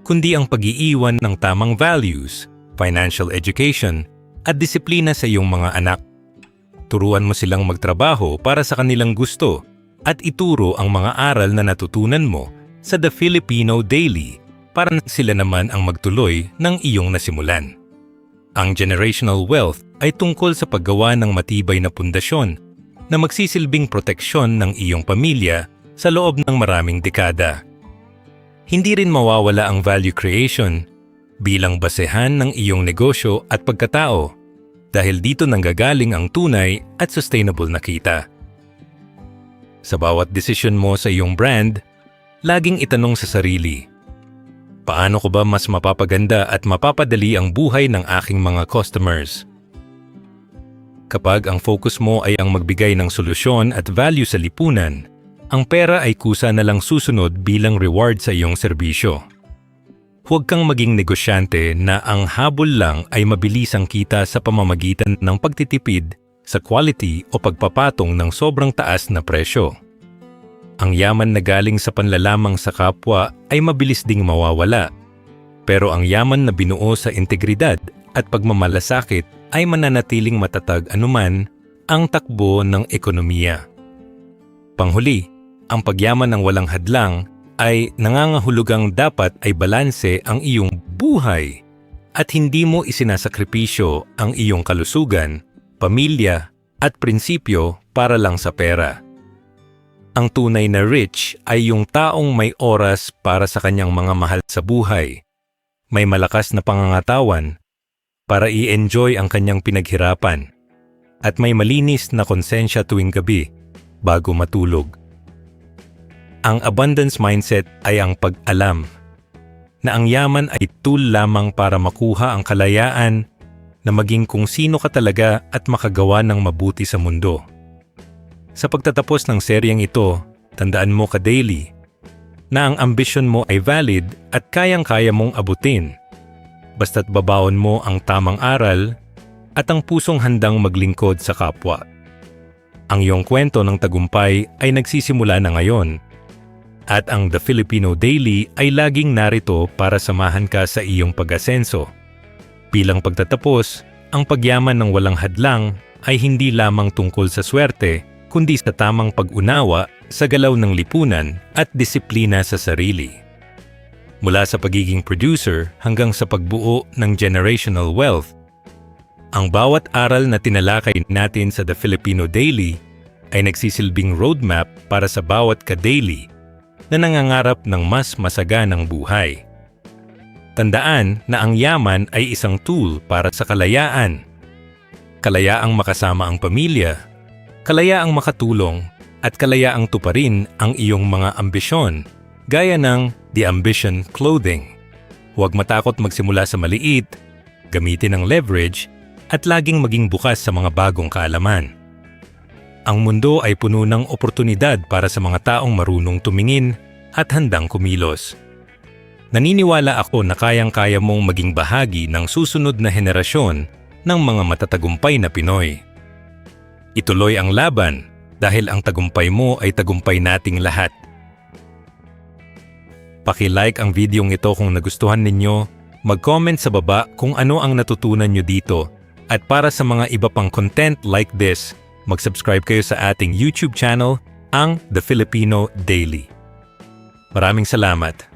kundi ang pag-iiwan ng tamang values, financial education, at disiplina sa iyong mga anak. Turuan mo silang magtrabaho para sa kanilang gusto at ituro ang mga aral na natutunan mo sa The Filipino Daily para sila naman ang magtuloy ng iyong nasimulan. Ang generational wealth ay tungkol sa paggawa ng matibay na pundasyon na magsisilbing proteksyon ng iyong pamilya sa loob ng maraming dekada. Hindi rin mawawala ang value creation bilang basehan ng iyong negosyo at pagkatao dahil dito nanggagaling ang tunay at sustainable na kita. Sa bawat desisyon mo sa iyong brand, laging itanong sa sarili, paano ko ba mas mapapaganda at mapapadali ang buhay ng aking mga customers? Kapag ang focus mo ay ang magbigay ng solusyon at value sa lipunan, ang pera ay kusa na lang susunod bilang reward sa iyong serbisyo. Huwag kang maging negosyante na ang habol lang ay mabilis ang kita sa pamamagitan ng pagtitipid sa quality o pagpapatong ng sobrang taas na presyo. Ang yaman na galing sa panlalamang sa kapwa ay mabilis ding mawawala. Pero ang yaman na binuo sa integridad at pagmamalasakit ay mananatiling matatag anuman ang takbo ng ekonomiya. Panghuli, ang pagyaman ng walang hadlang ay nangangahulugang dapat ay balanse ang iyong buhay at hindi mo isinasakripisyo ang iyong kalusugan, pamilya at prinsipyo para lang sa pera. Ang tunay na rich ay yung taong may oras para sa kanyang mga mahal sa buhay, may malakas na pangangatawan para i-enjoy ang kanyang pinaghirapan, at may malinis na konsensya tuwing gabi bago matulog. Ang abundance mindset ay ang pag-alam na ang yaman ay tool lamang para makuha ang kalayaan na maging kung sino ka talaga at makagawa ng mabuti sa mundo. Sa pagtatapos ng seryeng ito, tandaan mo ka-daily na ang ambisyon mo ay valid at kayang-kaya mong abutin, basta't babaon mo ang tamang aral at ang pusong handang maglingkod sa kapwa. Ang iyong kwento ng tagumpay ay nagsisimula na ngayon, at ang The Filipino Daily ay laging narito para samahan ka sa iyong pag-asenso. Bilang pagtatapos, ang pagyaman ng walang hadlang ay hindi lamang tungkol sa swerte, kundi sa tamang pag-unawa sa galaw ng lipunan at disiplina sa sarili. Mula sa pagiging producer hanggang sa pagbuo ng generational wealth, ang bawat aral na tinalakay natin sa The Filipino Daily ay nagsisilbing roadmap para sa bawat ka-daily na nangangarap ng mas masaganang buhay. Tandaan na ang yaman ay isang tool para sa kalayaan. Kalayaang makasama ang pamilya, kalayaang makatulong, at kalayaang tuparin ang iyong mga ambisyon, gaya ng The Ambition Clothing. Huwag matakot magsimula sa maliit, gamitin ang leverage, at laging maging bukas sa mga bagong kaalaman. Ang mundo ay puno ng oportunidad para sa mga taong marunong tumingin at handang kumilos. Naniniwala ako na kayang-kaya mong maging bahagi ng susunod na henerasyon ng mga matatagumpay na Pinoy. Ituloy ang laban dahil ang tagumpay mo ay tagumpay nating lahat. Paki-like ang videong ito kung nagustuhan ninyo, mag-comment sa baba kung ano ang natutunan nyo dito, at para sa mga iba pang content like this, mag-subscribe kayo sa ating YouTube channel, ang The Filipino Daily. Maraming salamat.